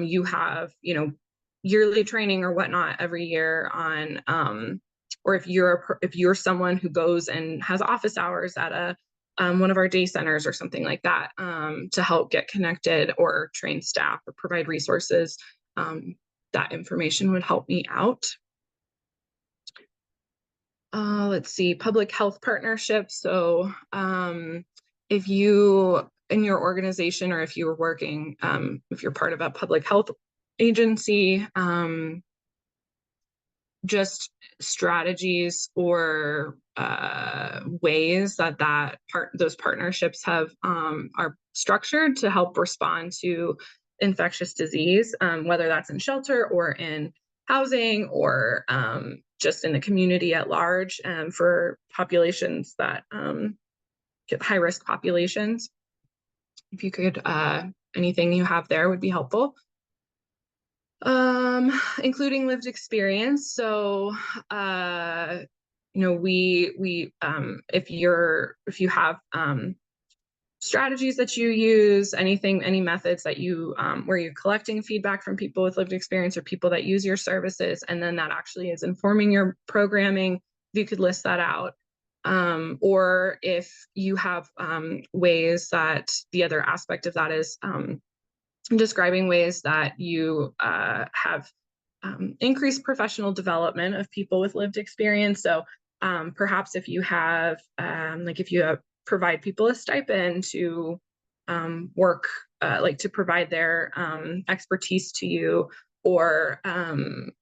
you have, yearly training or whatnot every year on, or if you're someone who goes and has office hours at one of our day centers or something like that, to help get connected or train staff or provide resources, that information would help me out. Let's see, public health partnerships. So if you in your organization, or if you were working, if you're part of a public health agency, just strategies or ways those partnerships have are structured to help respond to infectious disease, whether that's in shelter or in housing, or just in the community at large, for populations that get high-risk populations. If you could, anything you have there would be helpful. Including lived experience. So, if you have strategies that you use, any methods that you, where you're collecting feedback from people with lived experience or people that use your services, and then that actually is informing your programming, if you could list that out. Or if you have ways that, the other aspect of that is describing ways that you have increased professional development of people with lived experience. So perhaps if you have, provide people a stipend to work, to provide their expertise to you, or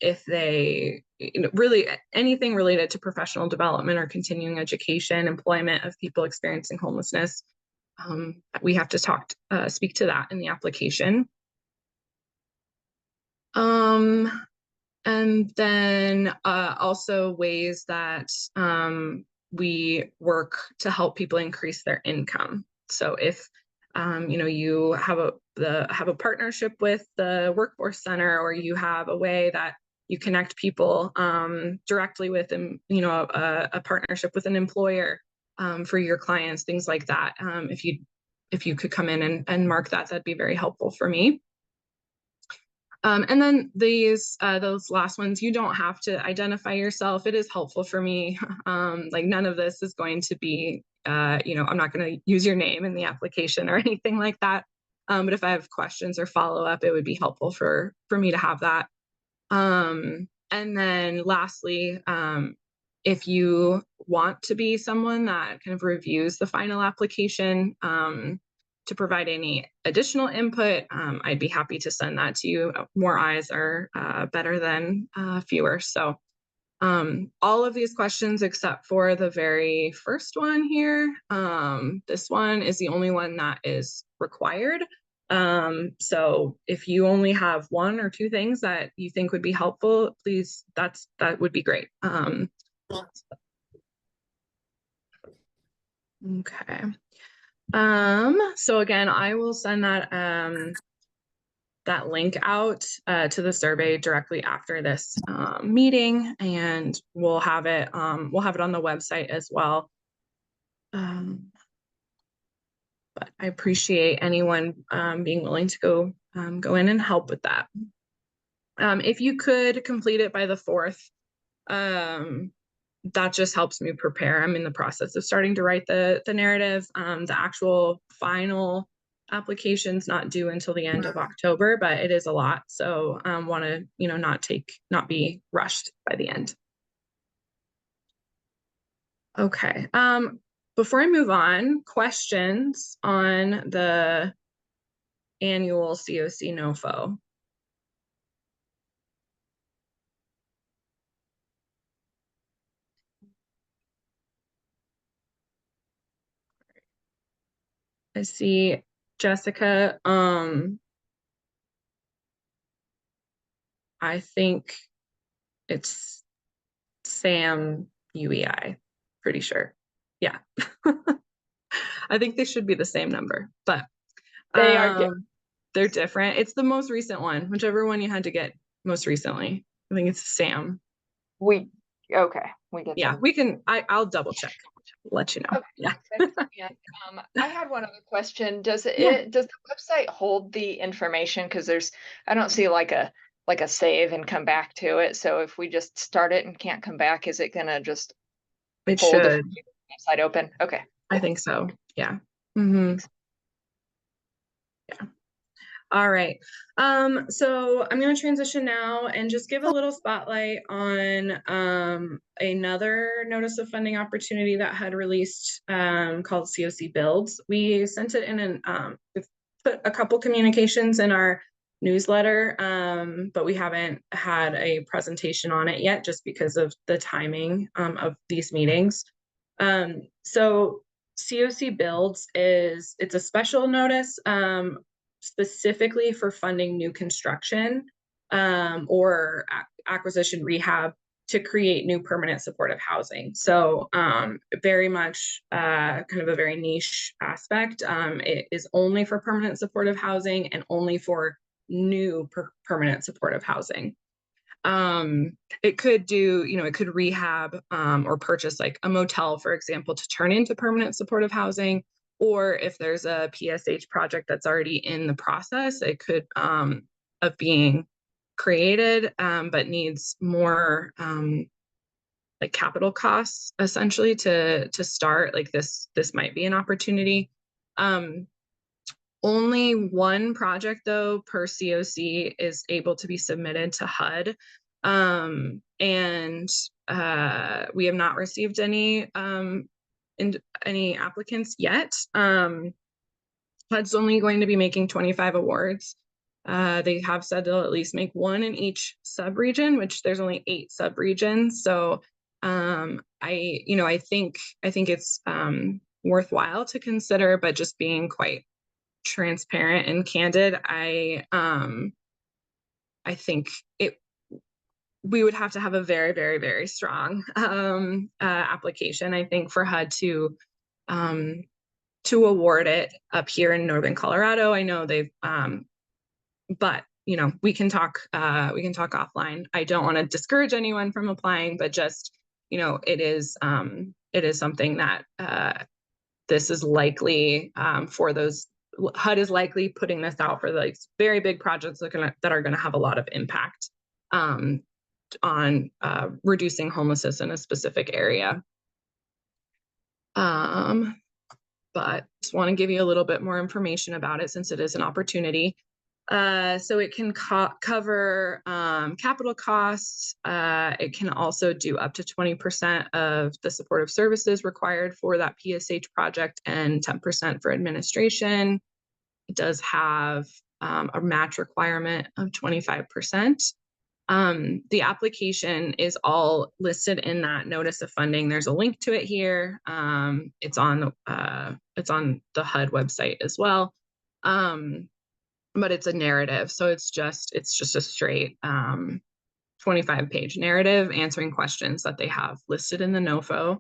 if they, really anything related to professional development or continuing education, employment of people experiencing homelessness. We have to speak to that in the application. And then also ways that we work to help people increase their income. So if you have a partnership with the Workforce Center, or you have a way that you connect people directly with them, a partnership with an employer for your clients, things like that. If you could come in and mark that, that'd be very helpful for me. And then those last ones, you don't have to identify yourself. It is helpful for me. None of this is going to be, I'm not going to use your name in the application or anything like that. But if I have questions or follow up, it would be helpful for me to have that. And then lastly, if you want to be someone that kind of reviews the final application, to provide any additional input, I'd be happy to send that to you. More eyes are better than fewer. So all of these questions, except for the very first one here, this one is the only one that is required. So if you only have one or two things that you think would be helpful, please, that would be great. Okay. So again, I will send that link out to the survey directly after this meeting, and we'll have it on the website as well. But I appreciate anyone being willing to go in and help with that. If you could complete it by the 4th, that just helps me prepare. I'm in the process of starting to write the narrative. The actual final application's not due until the end of October, but it is a lot. So want to, not be rushed by the end. Okay. Before I move on, questions on the annual CoC NoFo? I see Jessica. I think it's Sam UEI, pretty sure. Yeah. I think they should be the same number, but They are different. they're different. It's the most recent one, whichever one you had to get most recently. I think it's Sam. Okay, we get Yeah, them. we can, I'll double check, let you know. Okay. Yeah. And, I had one other question. Does Yeah. does the website hold the information? Because I don't see like a save and come back to it. So if we just start it and can't come back, is it gonna just It hold if should. we keep the website open? Okay. I think so. Yeah. Mm-hmm. Yeah. All right. So I'm going to transition now and just give a little spotlight on another notice of funding opportunity that had released called CoC Builds. We sent it in we've put a couple communications in our newsletter, but we haven't had a presentation on it yet just because of the timing of these meetings. So CoC Builds it's a special notice specifically for funding new construction or acquisition rehab to create new permanent supportive housing. So very much kind of a very niche aspect. It is only for permanent supportive housing and only for new permanent supportive housing. It could do, it could rehab or purchase like a motel, for example, to turn into permanent supportive housing. Or if there's a PSH project that's already in the process, it could of being created, but needs more like capital costs essentially to start. Like this might be an opportunity. Only one project though per CoC is able to be submitted to HUD. And we have not received any applicants yet. HUD's only going to be making 25 awards. They have said they'll at least make one in each subregion, which there's only 8 subregions. So I think it's worthwhile to consider, but just being quite transparent and candid, I think we would have to have a very, very, very strong application, I think, for HUD to award it up here in Northern Colorado. I know they've but we can talk offline. I don't want to discourage anyone from applying, but just it is something that this is likely for those. HUD is likely putting this out for like very big projects that are going to have a lot of impact on reducing homelessness in a specific area. But just want to give you a little bit more information about it since it is an opportunity. So it can cover capital costs. It can also do up to 20% of the supportive services required for that PSH project and 10% for administration. It does have a match requirement of 25%. The application is all listed in that notice of funding. There's a link to it here. It's on the HUD website as well. But it's a narrative, so it's just a straight 25-page narrative answering questions that they have listed in the NoFo.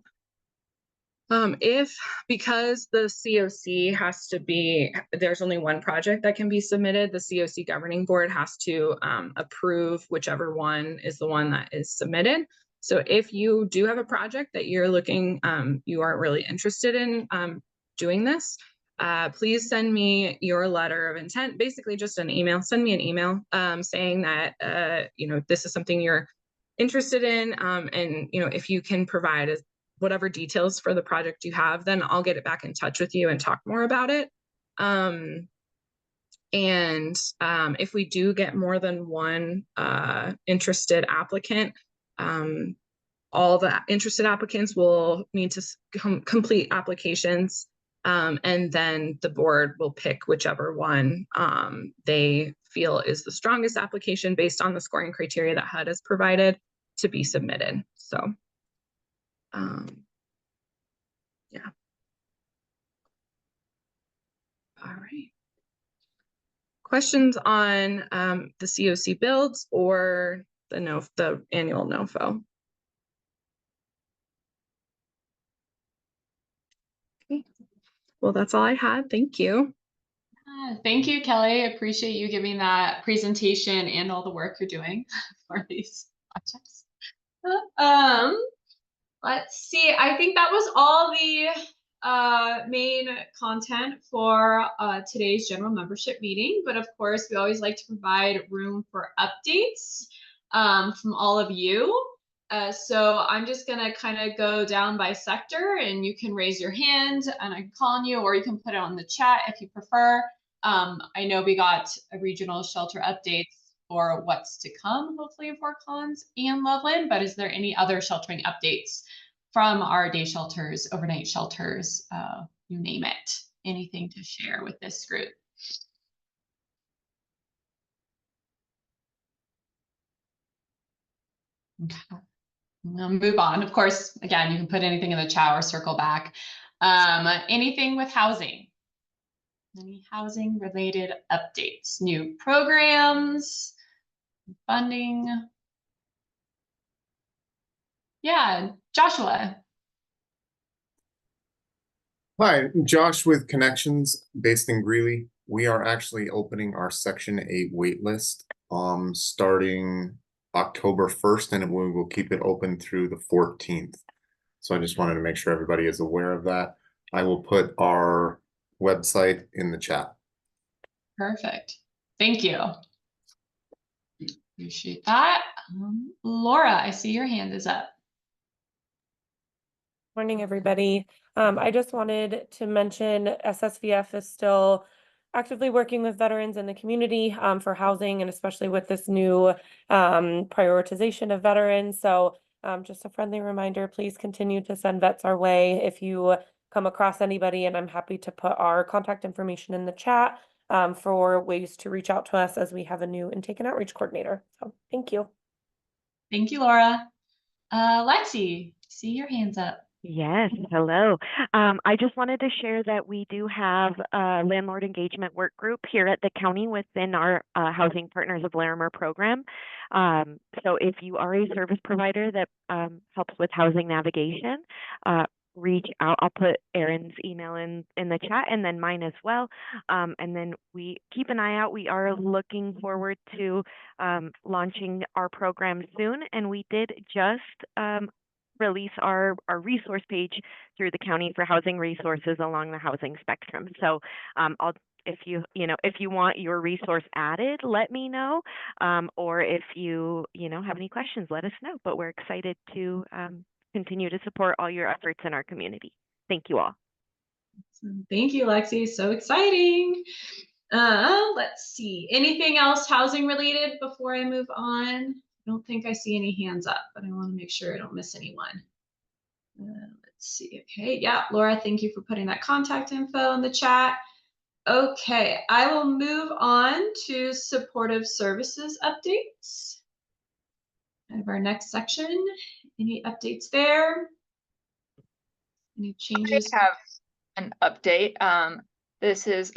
Because the CoC has to be, there's only one project that can be submitted, the CoC governing board has to approve whichever one is the one that is submitted. So if you do have a project that you're looking, you aren't really interested in doing this, please send me your letter of intent, basically just an email. Send me an email saying that this is something you're interested in, and if you can provide whatever details for the project you have, then I'll get it back in touch with you and talk more about it. If we do get more than one interested applicant, all the interested applicants will need to complete applications. And then the board will pick whichever one they feel is the strongest application based on the scoring criteria that HUD has provided to be submitted. So, yeah. All right. Questions on the CoC builds or the annual NoFo? Okay. Well, that's all I had. Thank you. Thank you, Kelly. I appreciate you giving that presentation and all the work you're doing for these projects. Um, let's see. I think that was all the main content for today's general membership meeting. But of course, we always like to provide room for updates from all of you. So I'm just gonna kind of go down by sector, and you can raise your hand and I can call on you, or you can put it on the chat if you prefer. I know we got a regional shelter updates for what's to come, hopefully in Fort Collins and Loveland, but is there any other sheltering updates from our day shelters, overnight shelters, you name it? Anything to share with this group? Okay. We'll move on. Of course, again, you can put anything in the chat or circle back. Anything with housing? Any housing related updates? New programs, funding? Yeah, Joshua. Hi, Josh with Connections based in Greeley. We are actually opening our Section 8 waitlist starting October 1st, and we will keep it open through the 14th. So I just wanted to make sure everybody is aware of that. I will put our website in the chat. Perfect. Thank you. Appreciate that. Laura, I see your hand is up. Morning, everybody. I just wanted to mention SSVF is still actively working with veterans in the community for housing, and especially with this new prioritization of veterans. So just a friendly reminder, please continue to send vets our way if you come across anybody, and I'm happy to put our contact information in the chat for ways to reach out to us as we have a new intake and outreach coordinator. So thank you. Thank you, Laura. Lexi, see your hands up. Yes, hello. I just wanted to share that we do have a landlord engagement work group here at the county within our Housing Partners of Larimer program. So if you are a service provider that helps with housing navigation, reach out. I'll put Erin's email in the chat, and then mine as well. And then we keep an eye out. We are looking forward to launching our program soon, and we did just release our resource page through the county for housing resources along the housing spectrum. So if you want your resource added, let me know. Or if you have any questions, let us know. But we're excited to continue to support all your efforts in our community. Thank you all. Thank you, Lexi. So exciting. Let's see. Anything else housing related before I move on? I don't think I see any hands up, but I want to make sure I don't miss anyone. Let's see. Okay. Yeah, Laura, thank you for putting that contact info in the chat. Okay, I will move on to supportive services updates. Kind of our next section. Any updates there? Any changes? I have an update. This is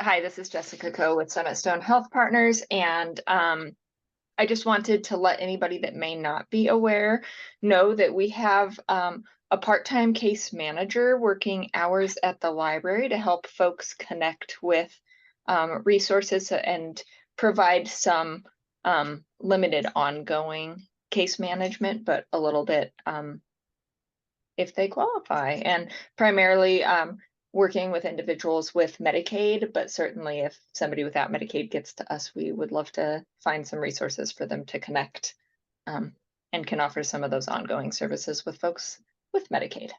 Jessica Coe with Summit Stone Health Partners, and I just wanted to let anybody that may not be aware know that we have a part-time case manager working hours at the library to help folks connect with resources and provide some limited ongoing case management, but a little bit if they qualify, and primarily working with individuals with Medicaid, but certainly if somebody without Medicaid gets to us, we would love to find some resources for them to connect and can offer some of those ongoing services with folks with Medicaid.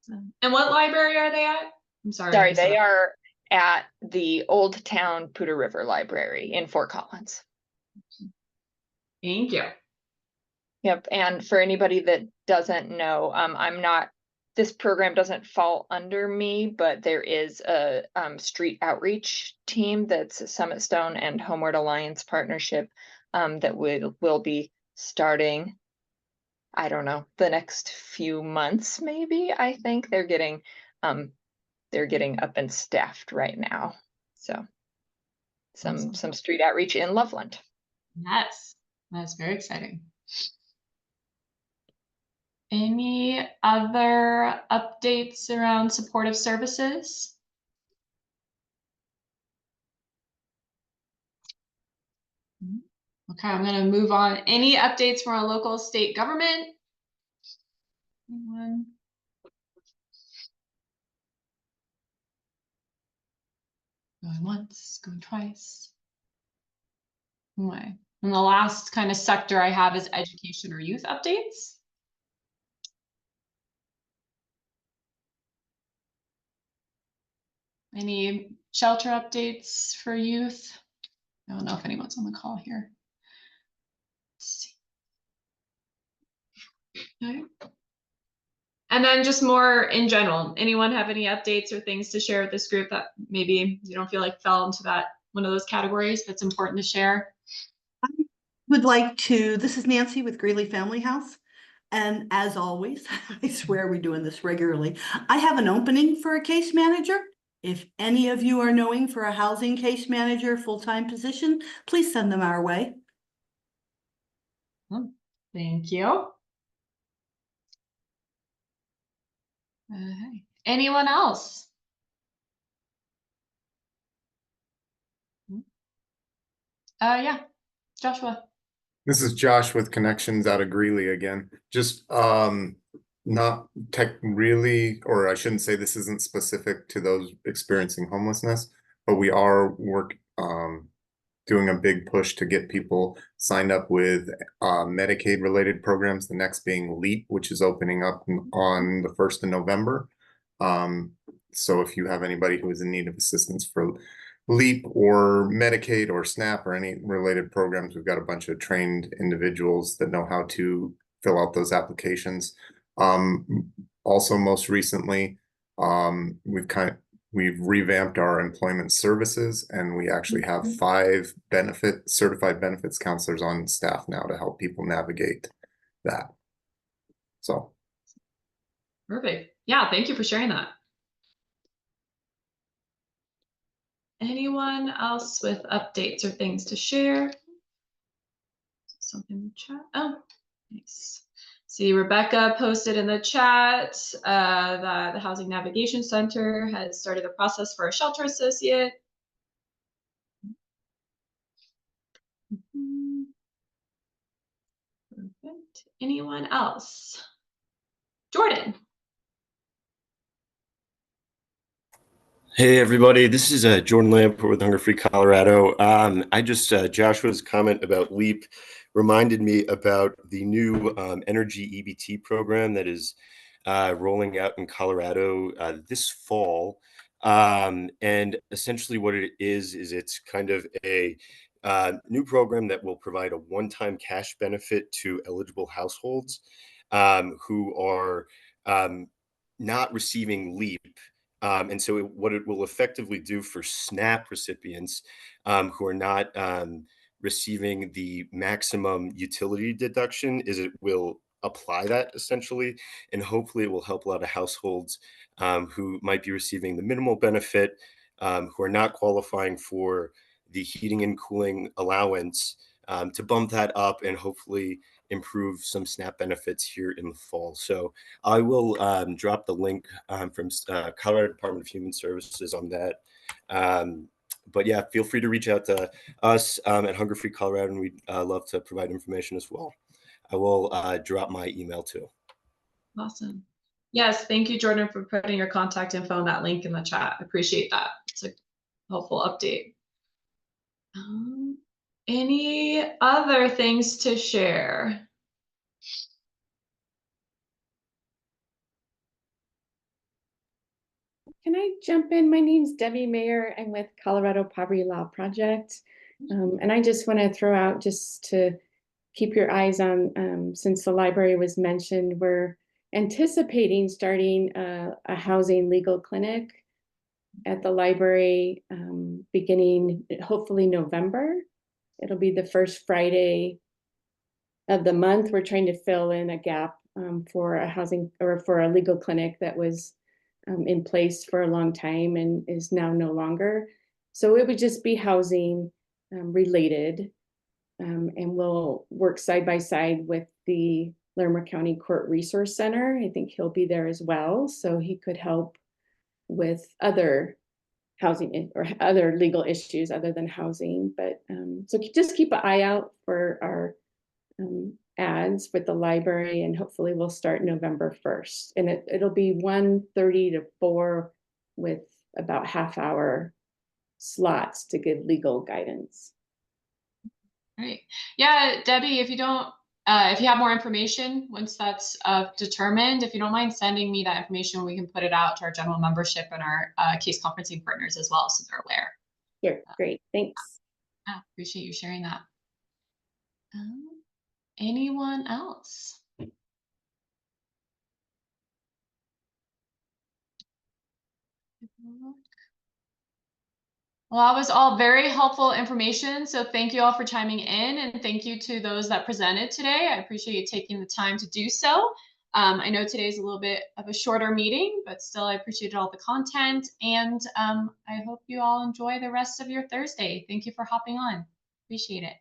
And what library are they at? I'm sorry. Sorry, they are at the Old Town Poudre River Library in Fort Collins. Thank you. Yep, and for anybody that doesn't know, this program doesn't fall under me, but there is a street outreach team that's a Summit Stone and Homeward Alliance partnership that will be starting, I don't know, the next few months, maybe. I think they're getting up and staffed right now. So some street outreach in Loveland. Yes, that's very exciting. Any other updates around supportive services? Okay, I'm gonna move on. Any updates from our local state government? Anyone? Going once, going twice. Okay. And the last kind of sector I have is education or youth updates. Any shelter updates for youth? I don't know if anyone's on the call here. Let's see. Okay. And then just more in general, anyone have any updates or things to share with this group that maybe you don't feel like fell into that one of those categories that's important to share? Would like to, this is Nancy with Greeley Family House. And as always, I swear we're doing this regularly. I have an opening for a case manager. If any of you are knowing for a housing case manager full-time position, please send them our way. Thank you. Anyone else? Yeah, Joshua. This is Josh with Connections out of Greeley again. Just not tech really, or I shouldn't say this isn't specific to those experiencing homelessness, but we are doing a big push to get people signed up with Medicaid related programs, the next being LEAP, which is opening up on the 1st of November. So if you have anybody who is in need of assistance for LEAP or Medicaid or SNAP or any related programs, we've got a bunch of trained individuals that know how to fill out those applications. Also, most recently, we've revamped our employment services, and we actually have 5 certified benefits counselors on staff now to help people navigate that. So. Perfect. Yeah, thank you for sharing that. Anyone else with updates or things to share? Something in the chat. Oh, nice. See, Rebecca posted in the chat that the Housing Navigation Center has started the process for a shelter associate. Perfect. Anyone else? Jordan. Hey everybody, this is Jordan Lamport with Hunger Free Colorado. Joshua's comment about LEAP reminded me about the new energy EBT program that is rolling out in Colorado this fall. And essentially what it is it's kind of a new program that will provide a one-time cash benefit to eligible households who are not receiving LEAP. And so what it will effectively do for SNAP recipients who are not receiving the maximum utility deduction is it will apply that essentially, and hopefully it will help a lot of households who might be receiving the minimal benefit, who are not qualifying for the heating and cooling allowance, to bump that up and hopefully improve some SNAP benefits here in the fall. So I will drop the link from Colorado Department of Human Services on that. But yeah, feel free to reach out to us at Hunger Free Colorado, and we'd love to provide information as well. I will drop my email too. Awesome. Yes, thank you, Jordan, for putting your contact info and that link in the chat. I appreciate that. It's a helpful update. Any other things to share? Can I jump in? My name's Debbie Mayer. I'm with Colorado Poverty Law Project. And I just want to throw out, just to keep your eyes on, since the library was mentioned, we're anticipating starting a housing legal clinic at the library beginning hopefully November. It'll be the first Friday of the month. We're trying to fill in a gap for a housing or for a legal clinic that was in place for a long time and is now no longer. So it would just be housing related, and we'll work side by side with the Larimer County Court Resource Center. I think he'll be there as well, so he could help with other housing or other legal issues other than housing. But so just keep an eye out for our ads with the library, and hopefully we'll start November 1st. And it'll be 1:30 to 4 with about half-hour slots to give legal guidance. Great. Yeah, Debbie, if you don't, if you have more information, once that's determined, if you don't mind sending me that information, we can put it out to our general membership and our case conferencing partners as well, so they're aware. Sure, great, thanks. Yeah, appreciate you sharing that. Anyone else? Well, that was all very helpful information. So thank you all for chiming in, and thank you to those that presented today. I appreciate you taking the time to do so. I know today's a little bit of a shorter meeting, but still I appreciated all the content, and I hope you all enjoy the rest of your Thursday. Thank you for hopping on. Appreciate it.